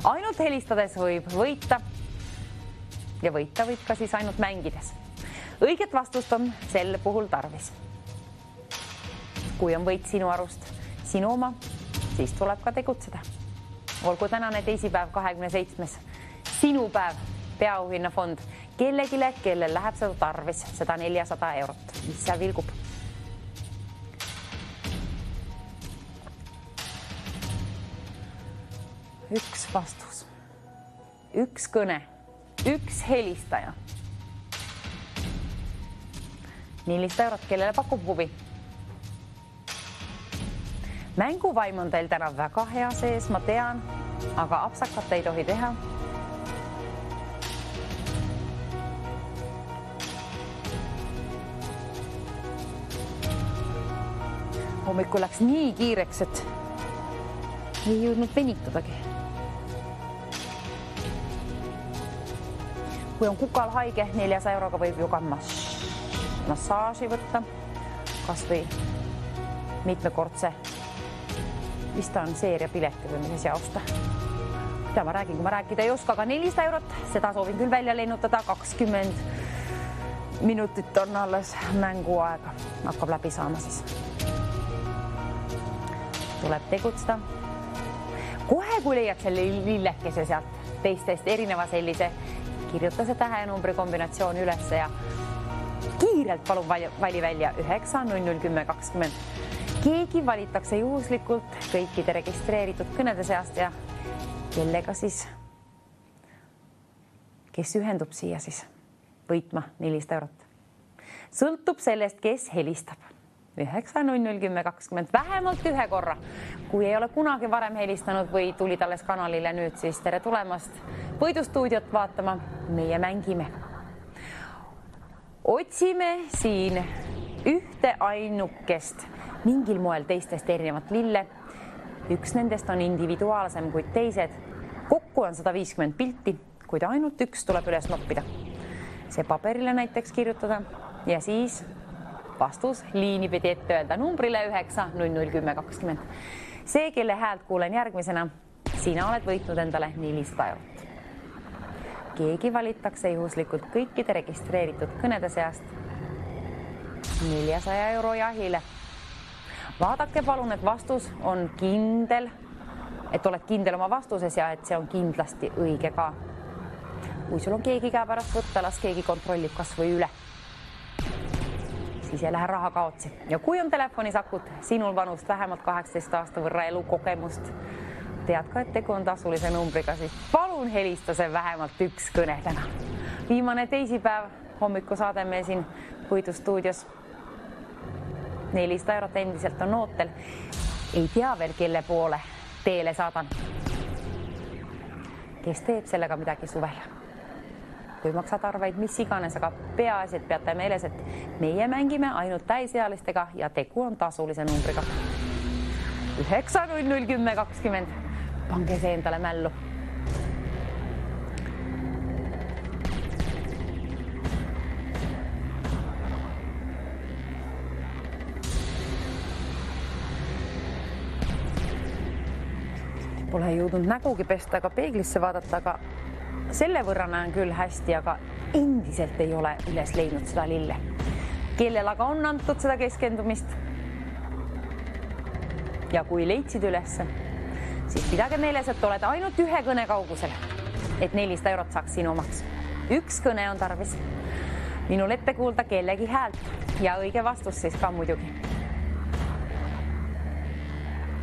Ainult helistades võib võita ja võita võib ka siis ainult mängides. Õiget vastust on sel puhul tarvis. Kui on võit sinu arust sinu oma, siis tuleb ka tegutseda. Olgu tänane teisipäev 27. Sinu päev, peaauhinnafond kellegile, kellel läheb seda tarvis, seda 400 eurot, mis seal vilgub. Üks vastus, üks kõne, üks helistaja. 400 eurot, kellele pakub huvi. Mänguvaim on teil täna väga hea sees, ma tean, aga apsakat ei tohi teha. Hommikul läks nii kiireks, et ei jõudnud venitadagi. Kui on kukal haige, 400 euroga võib ju ka massaaži võtta, kas või mitmekordse, vist on seeriapileti või mis osta. Mida ma räägin, kui ma rääkida ei oska, aga 400 eurot, seda soovin küll välja lennutada, 20 minutit on alles mänguaega, hakkab läbi saama siis. Tuleb tegutseda. Kohe, kui leiad selle lillekese sealt teistest erineva sellise, kirjuta see tähe numbri kombinatsioon üles ja kiirelt palun vali välja 9001020. Keegi valitakse juhuslikult kõikide registreeritud kõnede seast ja kellega siis, kes ühendub siia siis võitma 400 eurot. Sõltub sellest, kes helistab. 9001020, vähemalt ühe korra. Kui ei ole kunagi varem helistanud või tulid alles kanalile nüüd, siis tere tulemast võidustuudiot vaatama. Meie mängime. Otsime siin ühte ainukest mingil moel teistest erinevat lille. Üks nendest on individuaalsem kui teised. Kokku on 150 pilti, kuid ainult üks tuleb üles noppida. See paberile näiteks kirjutada ja siis vastus liini pidi ette öelda numbrile 9001020. See, kelle häält kuulen järgmisena, sina oled võitnud endale 400 eurot. Keegi valitakse juhuslikult kõikide registreeritud kõnede seast 400 euro jahile. Vaadake palun, et vastus on kindel, et oled kindel oma vastuses ja et see on kindlasti õige ka. Kui sul on keegi käepärast võtta, las keegi kontrollib kas või üle. Siis ei lähe raha kaotsi. Ja kui on telefonis akut sinul vanust vähemalt 18 aasta võrra elukogemust, tead ka, et tegu on tasulise numbriga, siis palun helista see vähemalt üks kõne täna. Viimane teisipäev hommiku saade me siin Puidu stuudios. 400 eurot endiselt on ootel. Ei tea veel, kelle poole teele saadan. Kes teeb sellega midagi suvel? Kui maksad arveid, mis iganes, aga peaasi, et peate meeles, et meie mängime ainult täisealistega ja tegu on tasulise numbriga. 9001020. Pange see endale mällu. Pole jõudnud nägugi pesta ega peeglisse vaadata, aga selle võrra näen küll hästi, aga endiselt ei ole üles leidnud seda lille. Kellel aga on antud seda keskendumist? Ja kui leidsid ülesse, siis pidage meeles, et oled ainult ühe kõne kaugusel, et 400 eurot saaks sinu omaks. Üks kõne on tarvis. Minul ette kuulda kellegi häält ja õige vastus siis ka muidugi.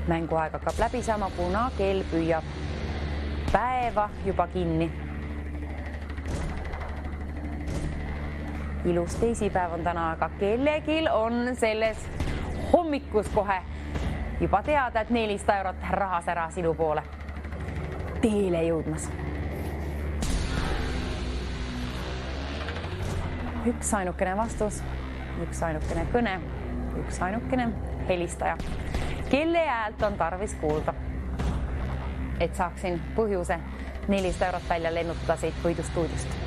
Mänguaeg hakkab läbi saama, kuna kell püüab päeva juba kinni. Ilus teisipäev on täna, aga kellegil on selles hommikus kohe juba teada, et 400 eurot rahasära sinu poole teele jõudmas. Üks ainukene vastus, üks ainukene kõne, üks ainukene helistaja. Kelle häält on tarvis kuulda, et saaksin põhjuse 400 eurot välja lennutada siit Puidu stuudiost.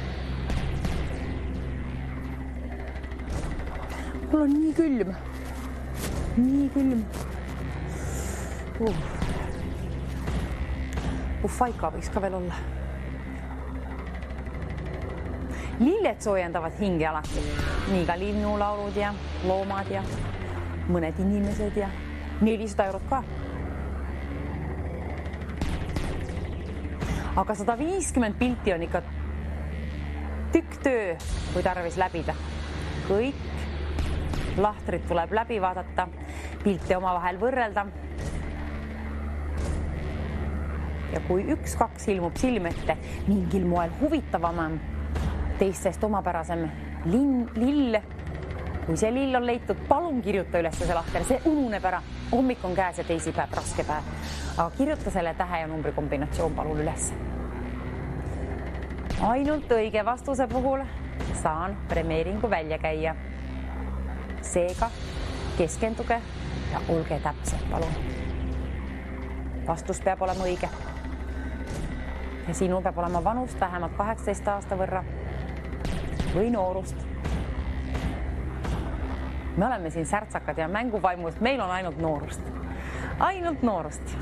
Mul on nii külm. Nii külm. Puhvaika võiks ka veel olla. Lilled soojendavad hinge alati. Nii ka linnulaulud ja loomad ja mõned inimesed ja 400 eurot ka. Aga 150 pilti on ikka tükk töö, kui tarvis läbida. Kõik lahtrid tuleb läbi vaadata, pilte omavahel võrrelda. Ja kui 1-2 ilmub silmette mingil moel huvitavamam, teistest omapärasem lill, kui see lill on leitud, palun kirjuta üles see lahter, see ununeb ära. Hommik on käes ja teisipäev, raske päev. Aga kirjuta selle tähe ja numbri kombinatsioon palun üles. Ainult õige vastuse puhul saan premeeringu välja käia. Seega keskenduge ja olge täpsed, palun. Vastus peab olema õige. Ja sinu peab olema vanust vähemalt 18 aasta võrra või noorust. Me oleme siin särtsakad ja mänguvaimust, meil on ainult noorust. Ainult noorust.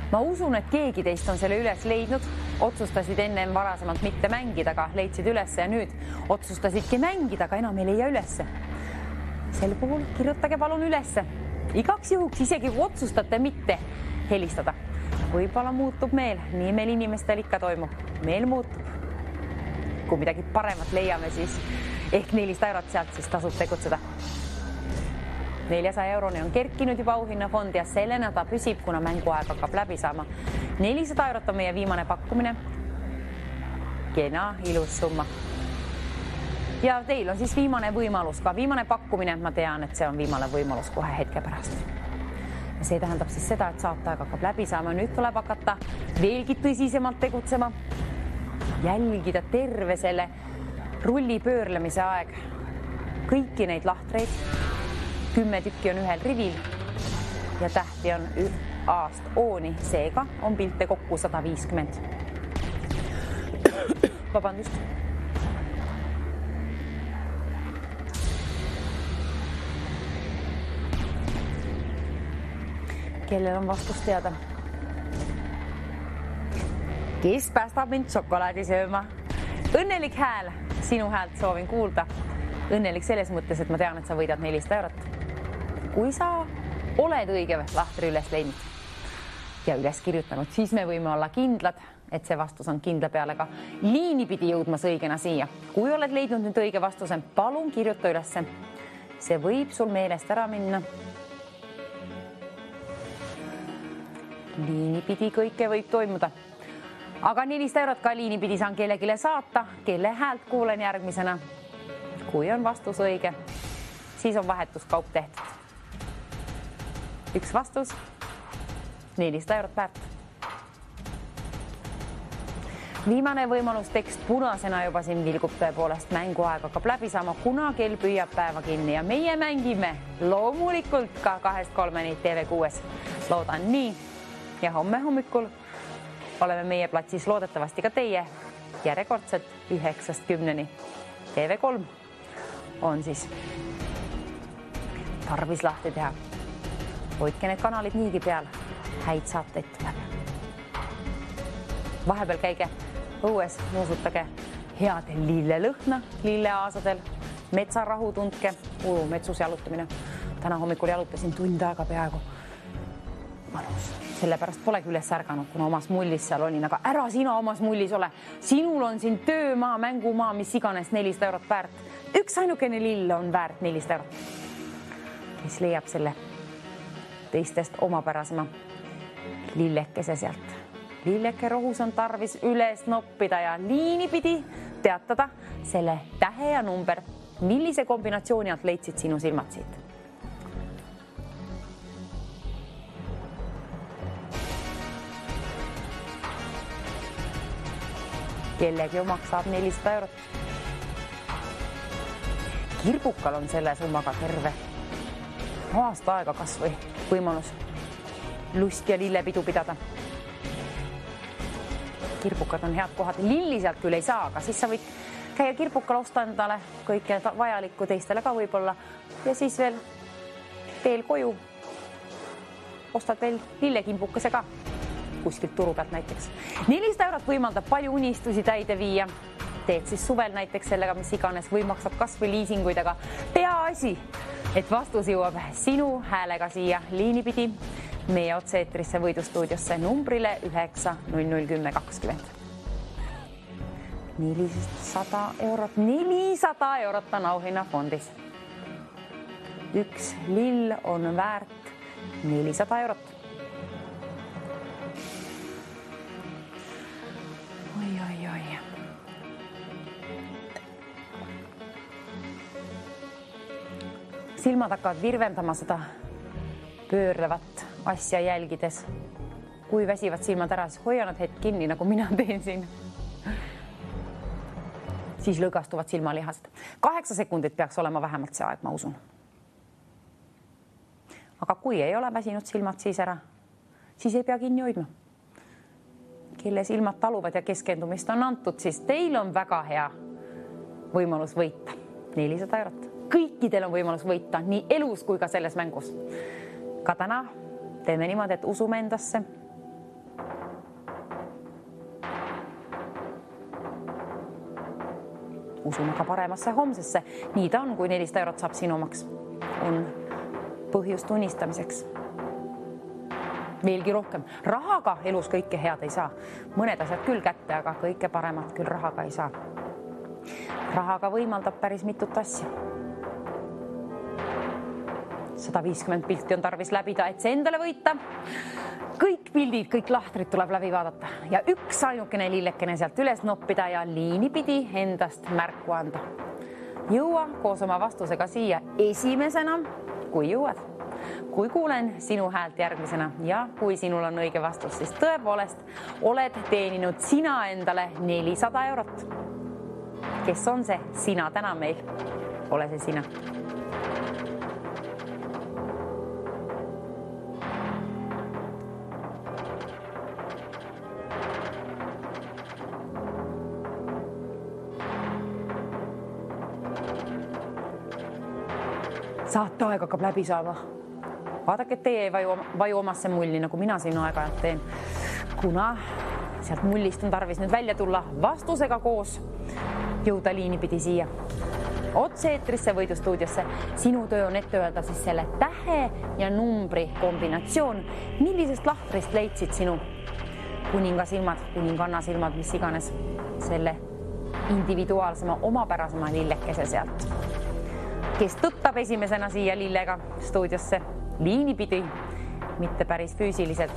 Ma usun, et keegi teist on selle üles leidnud, otsustasid ennem varasemalt mitte mängida, aga leidsid üles ja nüüd otsustasidki mängida, aga enam ei leia ülesse. Sel puhul kirjutage palun ülesse. Igaks juhuks, isegi kui otsustate mitte helistada. Võib-olla muutub meel, nii meil inimestel ikka toimub. Meel muutub. Kui midagi paremat leiame, siis ehk 400 eurot sealt, siis tasub tegutseda. 400 euroni on kerkinud juba auhinnafond ja sellena ta püsib, kuna mänguaeg hakkab läbi saama. 400 eurot on meie viimane pakkumine. Kena, ilus summa. Ja teil on siis viimane võimalus, ka viimane pakkumine. Ma tean, et see on viimane võimalus kohe hetke pärast. See tähendab siis seda, et saateaeg hakkab läbi saama. Nüüd tuleb hakata veelgi tõsisemalt tegutsema. Jälgida terve selle rulli pöörlemise aeg. Kõiki neid lahtreid, 10 tükki on ühel rivil ja tähti on A-st O-ni, seega on pilte kokku 150. Vabandust. Kellel on vastus teada? Kes päästab mind šokolaadi sööma? Õnnelik hääl, sinu häält soovin kuulda. Õnnelik selles mõttes, et ma tean, et sa võidad 400 eurot. Kui sa oled õige lahtri üles leidnud ja üles kirjutanud, siis me võime olla kindlad, et see vastus on kindla peale ka liini pidi jõudmas õigena siia. Kui oled leidnud nüüd õige vastuse, palun kirjuta ülesse. See võib sul meelest ära minna. Liini pidi kõike võib toimuda. Aga 400 eurot ka liini pidi saan kellegile saata, kelle häält kuulen järgmisena. Kui on vastus õige, siis on vahetuskaup tehtud. Üks vastus, 400 eurot väärt. Viimane võimalus tekst punasena juba siin vilgub tõepoolest. Mänguaeg hakkab läbi saama, kuna kell püüab päeva kinni ja meie mängime loomulikult ka 2-3 TV6. Loodan nii ja homme hommikul oleme meie platsis loodetavasti ka teie järjekordselt 9-10. TV3 on siis tarvis lahti teha. Hoidke need kanalid niigi peal. Häid saateid tuleb. Vahepeal käige õues, nuusutage heade lillelõhna lilleaasadel. Metsarahu tundke, metsus jalutamine. Täna hommikul jalutasin tund aega peaaegu. Mõnus. Sellepärast polegi üles ärganud, kuna omas mullis seal olin, aga ära sina omas mullis ole. Sinul on siin töömaa, mängumaa, mis iganes 400 eurot väärt. Üks ainukene lill on väärt 400 eurot. Kes leiab selle teistest omapärasema lillekese sealt. Lilleke rohus on tarvis üles noppida ja liini pidi teatada selle tähe ja number, millise kombinatsiooni alt leidsid sinu silmad siit. Kellegi omaks saab 400 eurot. Kirbukal on selle summaga terve aasta aega kas või võimalus lust ja lillepidu pidada. Kirbukad on head kohad. Lilli sealt küll ei saa, aga siis sa võid käia kirbukal osta endale kõike vajalikku teistele ka võib-olla ja siis veel koju ostad veel lillekimbukese ka. Kuskilt turu pealt näiteks. 400 eurot võimaldab palju unistusi täide viia. Teed siis suvel näiteks sellega, mis iganes või maksab kas või liisinguid, aga peaasi, et vastus jõuab sinu häälega siia liini pidi meie otse-eetrisse võidustuudiosse numbrile 9001020. 400 eurot on auhinnafondis. Üks lill on väärt 400 eurot. Silmad hakkavad virvendama seda pöörlevat asja jälgides. Kui väsivad silmad ära, siis hoia nad hetk kinni, nagu mina teen siin. Siis lõgastuvad silmalihased. 8 sekundit peaks olema vähemalt see aeg, ma usun. Aga kui ei ole väsinud silmad siis ära, siis ei pea kinni hoidma. Kelle silmad taluvad ja keskendumist on antud, siis teil on väga hea võimalus võita 400 eurot. Kõikidel on võimalus võita nii elus kui ka selles mängus. Ka täna teeme niimoodi, et usume endasse. Usume ka paremasse homsesse. Nii ta on, kui 400 eurot saab sinu omaks. On põhjust unistamiseks. Veelgi rohkem. Rahaga elus kõike head ei saa. Mõned asjad küll kätte, aga kõike paremat küll rahaga ei saa. Rahaga võimaldab päris mitut asja. 150 pilti on tarvis läbida, et see endale võita. Kõik pildid, kõik lahtrid tuleb läbi vaadata ja üks ainukene lillekene sealt üles noppida ja liini pidi endast märku anda. Jõua koos oma vastusega siia esimesena, kui jõuad. kui kuulen sinu häält järgmisena ja kui sinul on õige vastus, siis tõepoolest oled teeninud sina endale 400 eurot. Kes on see sina täna meil? Ole see sina. Saateaeg hakkab läbi saama. Vaadake, et teie ei vaju omasse mulli, nagu mina siin aeg-ajalt teen. Kuna sealt mullist on tarvis nüüd välja tulla vastusega koos, jõuda liini pidi siia. Otse-eetrisse võidustuudiosse. Sinu töö on ette öelda siis selle tähe ja numbri kombinatsioon. Millisest lahtrist leidsid sinu kuningasilmad, kuningannasilmad, mis iganes selle individuaalsema, omapärasema lillekese sealt? Kes tõttab esimesena siia lillega stuudiosse liini pidi, mitte päris füüsiliselt,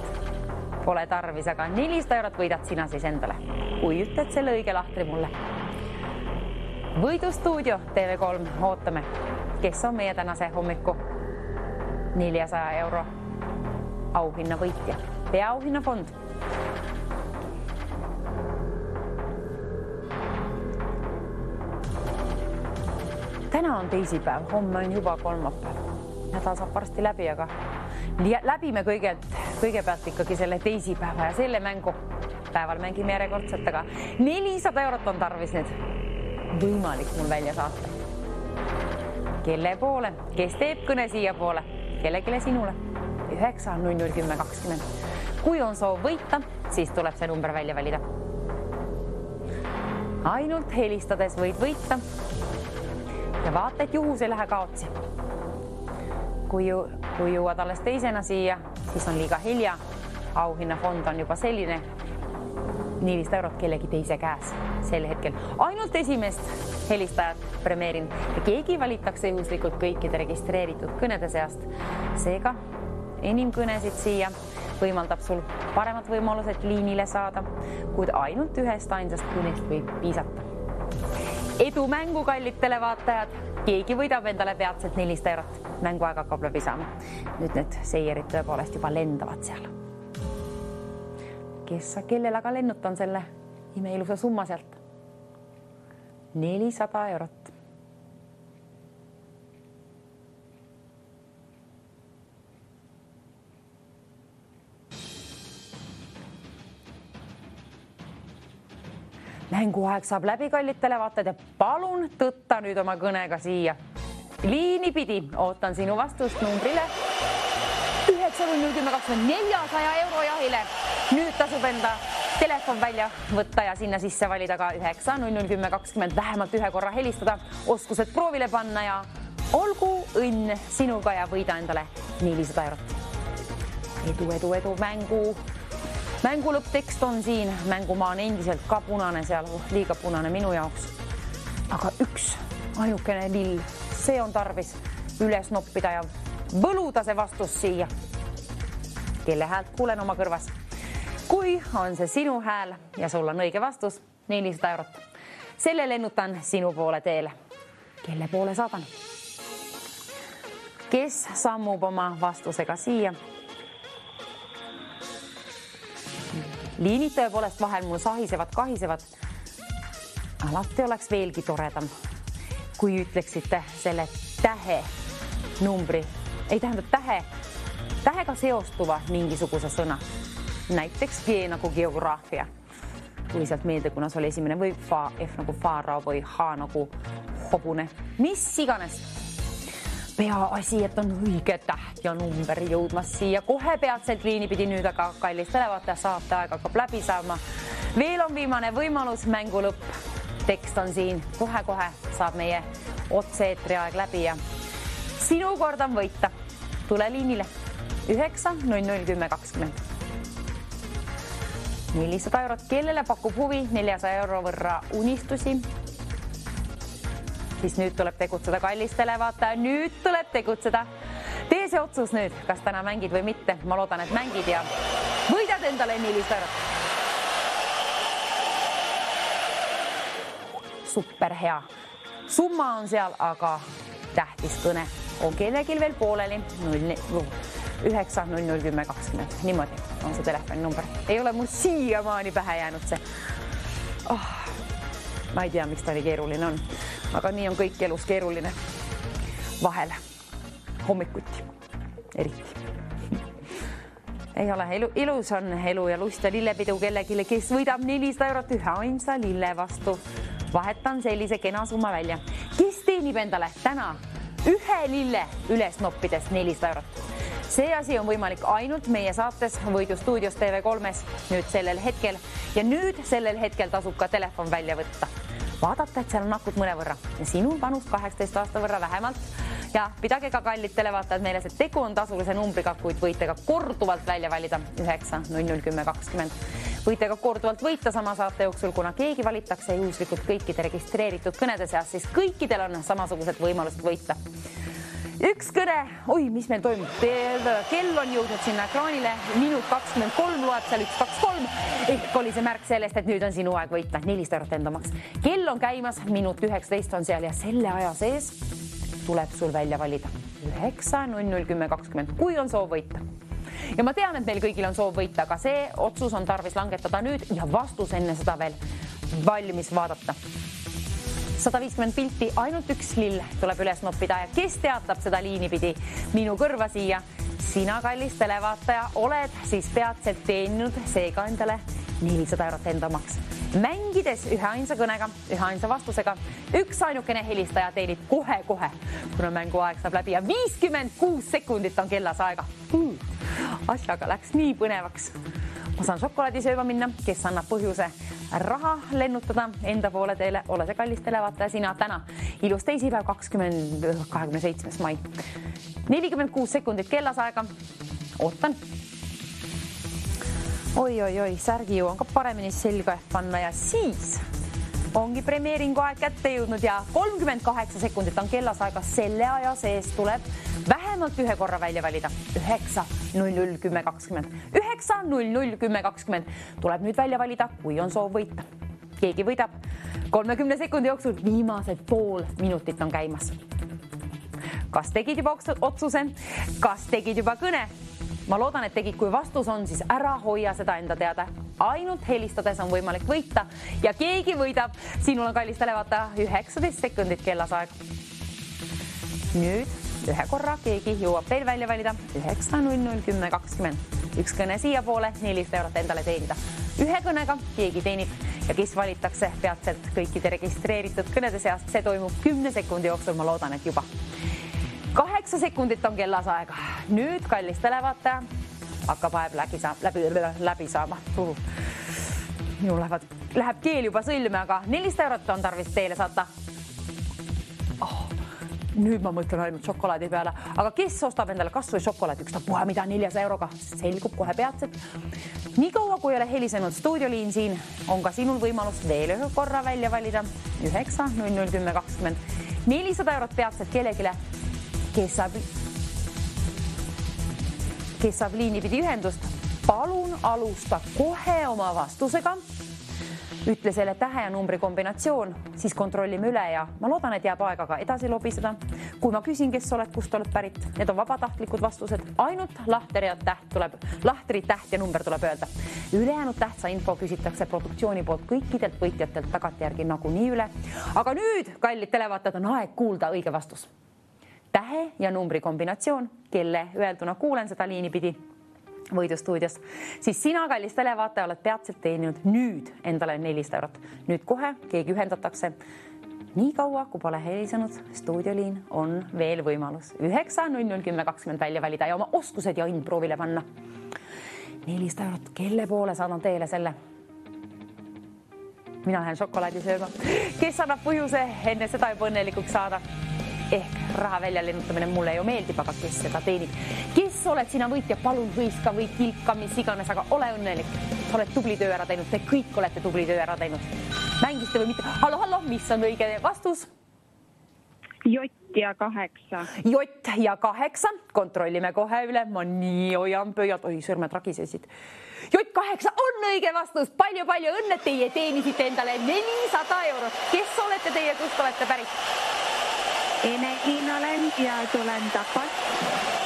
pole tarvis, aga 400 eurot võidad sina siis endale, kui ütled selle õige lahtri mulle. Võidustuudio TV3 ootame, kes on meie tänase hommiku 400 euro auhinna võitja, peaauhinnafond. Täna on teisipäev, homme on juba kolmapäev. Nädal saab varsti läbi, aga läbime kõigepealt ikkagi selle teisipäeva ja selle mängu. Päeval mängime järjekordselt, aga 400 eurot on tarvis nüüd. Võimalik mul välja saata. Kelle poole? Kes teeb kõne siia poole? Kellelegi sinule? 9-0-10-20. Kui on soov võita, siis tuleb see number välja valida. Ainult helistades võid võita. Ja vaata, et juhus ei lähe kaotsi. Kui jõuad alles teisena siia, siis on liiga hilja. Auhinnafond on juba selline 400 eurot kellegi teise käes sel hetkel. Ainult esimest helistajat premeerin ja keegi valitakse juhuslikult kõikide registreeritud kõnede seast. Seega enim kõnesid siia võimaldab sul paremat võimalused liinile saada, kuid ainult ühest ainsast kõnest võib piisata. Edu mängu, kallid televaatajad. Keegi võidab endale peatselt 400 eurot. Mänguaeg hakkab läbi saama. Nüüd need seierid tõepoolest juba lendavad seal. Kellel aga lennutan selle imeilusa summa sealt? 400 eurot. Mänguaeg saab läbi, kallid televaatajad, ja palun tõtta nüüd oma kõnega siia. Liini pidi ootan sinu vastust numbrile 9-0-10-24 euro jahile. Nüüd tasub enda telefon välja võtta ja sinna sisse valida ka 9-0-10-20, vähemalt ühe korra helistada, oskused proovile panna ja olgu õnn sinuga ja võida endale 400 eurot. Edu mängu lõpptekst on siin, mängumaa on endiselt ka punane seal, liiga punane minu jaoks. Aga üks ainukene lill, see on tarvis üles noppida ja võluda see vastus siia. Kelle häält kuulen oma kõrvas? Kui on see sinu hääl ja sul on õige vastus, 400 eurot. Selle lennutan sinu poole teele. Kelle poole saadan? Kes sammub oma vastusega siia? Liinid tõepoolest vahel mul kahisevad. Alati oleks veelgi toredam, kui ütleksite selle tähe numbri, ei tähendab tähega seostuva mingisuguse sõna. Näiteks G nagu geograafia. Tuli sealt meelde, kuna see oli esimene või F nagu faara või H nagu hobune. Mis iganes. Peaasi, et on õige täht ja number jõudmas siia kohe peatselt liini pidi nüüd, aga kallis televaataja, saateaeg hakkab läbi saama. Veel on viimane võimalus, mängu lõpp. Tekst on siin, kohe saab meie otse-eetri aeg läbi ja sinu kord on võita. Tule liinile 9-0-10-20. 400 eurot, kellele pakub huvi 400 euro võrra unistusi. Siis nüüd tuleb tegutseda, kallis televaataja, nüüd tuleb tegutseda. Tee see otsus nüüd, kas täna mängid või mitte. Ma loodan, et mängid ja võidad endale 400 eurot. Super hea. Summa on seal, aga tähtis kõne on kellelgi veel pooleli 9001020. Niimoodi on see telefoninumber. Ei ole mul siiamaani pähe jäänud see. Ma ei tea, miks ta nii keeruline on, aga nii on kõik elus keeruline. Vahel, hommikuti, eriti. Ei ole, ilus on elu ja lust ja lillepidu kellegile, kes võidab 400 eurot ühe ainsa lille vastu. Vahetan sellise kena summa välja. Kes teenib endale täna ühe lille üles noppides 400 eurot? See asi on võimalik ainult meie saates Võidustuudios TV3-s nüüd sellel hetkel ja nüüd sellel hetkel tasub ka telefon välja võtta. Vaadata, et seal on akud mõnevõrra ja sinul panust 18 aasta võrra vähemalt ja pidage ka kallid televaatajad meeles, et tegu on tasulise numbriga, kuid võite ka korduvalt välja valida 9001020. Võite ka korduvalt võita sama saate jooksul, kuna keegi valitakse juhuslikult kõikide registreeritud kõnede seas, siis kõikidel on samasugused võimalused võita. Üks kõne, mis meil toimub? Kell on jõudnud sinna ekraanile, minut 23 loeb seal 123. Ehk oli see märk sellest, et nüüd on sinu aeg võita 400 eurot endamaks. Kell on käimas, minut 19 on seal ja selle aja sees tuleb sul välja valida 9001020, kui on soov võita. Ja ma tean, et meil kõigil on soov võita, aga see otsus on tarvis langetada nüüd ja vastus enne seda veel valmis vaadata. 150 pilti, ainult üks lill tuleb üles noppida ja kes teatab seda liini pidi minu kõrva siia? Sina, kallis televaataja, oled siis peatselt teeninud seega endale 400 eurot endamaks. Mängides ühe ainsa kõnega, ühe ainsa vastusega, üks ainukene helistaja teenib kohe-kohe, kuna mänguaeg saab läbi ja 56 sekundit on kellas aega. Asjaga läks nii põnevaks. Ma saan šokolaadi sööma minna, kes annab põhjuse raha lennutada enda poole teile. Ole see kallis televaataja sina täna. Ilus teisipäev 27. mai. 46 sekundit kellas aega. Ootan. Oi, särgi jõuan ka paremini selga panna ja siis ongi premeeringu aeg kätte jõudnud ja 38 sekundit on kellas aega. Selle aja sees tuleb vähemalt ühe korra välja valida 9001020. 9001020 tuleb nüüd välja valida, kui on soov võita. Keegi võidab 30 sekundi jooksul, viimased pool minutit on käimas. Kas tegid juba otsuse? Kas tegid juba kõne? Ma loodan, et tegid, kui vastus on, siis ära hoia seda enda teada. Ainult helistades on võimalik võita ja keegi võidab. Sinul on kallis televaataja 19 sekundit kellas aeg. Nüüd ühe korra keegi jõuab veel välja valida 9001020. Üks kõne siia poole, 400 eurot endale teenida. Ühe kõnega keegi teenib ja kes valitakse peatselt kõikide registreeritud kõnede seast. See toimub 10 sekundi jooksul, ma loodan, et juba. 8 sekundit on kellas aega. Nüüd, kallis televaataja, hakkab aeg läbi saama. Minul läheb keel juba sõlme, aga 400 eurot on tarvis teile saata. Nüüd ma mõtlen ainult šokolaadi peale, aga kes ostab endale kas või šokolaad, ükstapuha mida 400 euroga, selgub kohe peatselt. Nii kaua, kui ei ole helisenud stuudioliin siin, on ka sinul võimalus veel ühe korra välja valida 9001020. 400 eurot peatselt kellegile, kes saab liini pidi ühendust. Palun alusta kohe oma vastusega. Ütle selle tähe ja numbri kombinatsioon, siis kontrollime üle ja ma loodan, et jääb aega ka edasi lobiseda. Kui ma küsin, kes oled, kust oled pärit, need on vabatahtlikud vastused. Ainult lahtri täht ja number tuleb öelda. Ülejäänud tähtsa info küsitakse produktsiooni poolt kõikidelt võitjatelt tagatjärgi nagunii üle. Aga nüüd, kallid televaatajad, on aeg kuulda õige vastus. Tähe ja numbri kombinatsioon, kelle öelduna kuulen seda liini pidi Võidustuudios, siis sina, kallis televaataja, oled peatselt teeninud nüüd endale 400 eurot. Nüüd kohe keegi ühendatakse. Nii kaua, kui pole helisenud stuudioliin, on veel võimalus 9001020 välja valida ja oma oskused ja õnn proovile panna. 400 eurot, kelle poole saadan teile selle? Mina lähen šokolaadi sööma. Kes annab põhjuse enne seda juba õnnelikuks saada? Ehk raha välja lennutamine mulle ju meeldib, aga kes seda teenib? Kes oled sina võitja? Palun hõiska või kilka, mis iganes, aga ole õnnelik. Sa oled tubli töö ära teinud, te kõik olete tubli töö ära teinud. Mängiste või mitte? Hallo, mis on õige vastus? Jott ja 8. Jott ja 8. Kontrollime kohe üle. Ma nii hoian pöiad. Oi, sõrmed ragisesid. Jott 8 on õige vastus. Palju õnne, teie teenisite endale 400 eurot. Kes olete teie, kust olete pärit? Enelin olen ja tulen Tapast.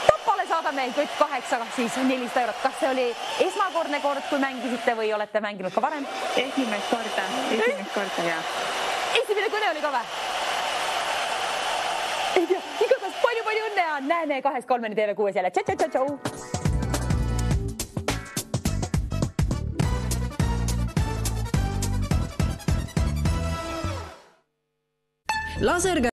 Tapale saadame Kott 8, siis 400 eurot. Kas see oli esmakordne kord, kui mängisite või olete mänginud ka varem? Esimest korda, ja. Esimene kõne oli ka vä? Ei tea, igatahes palju õnne ja näeme 2-3 TV6 jälle. Tšau! Laserga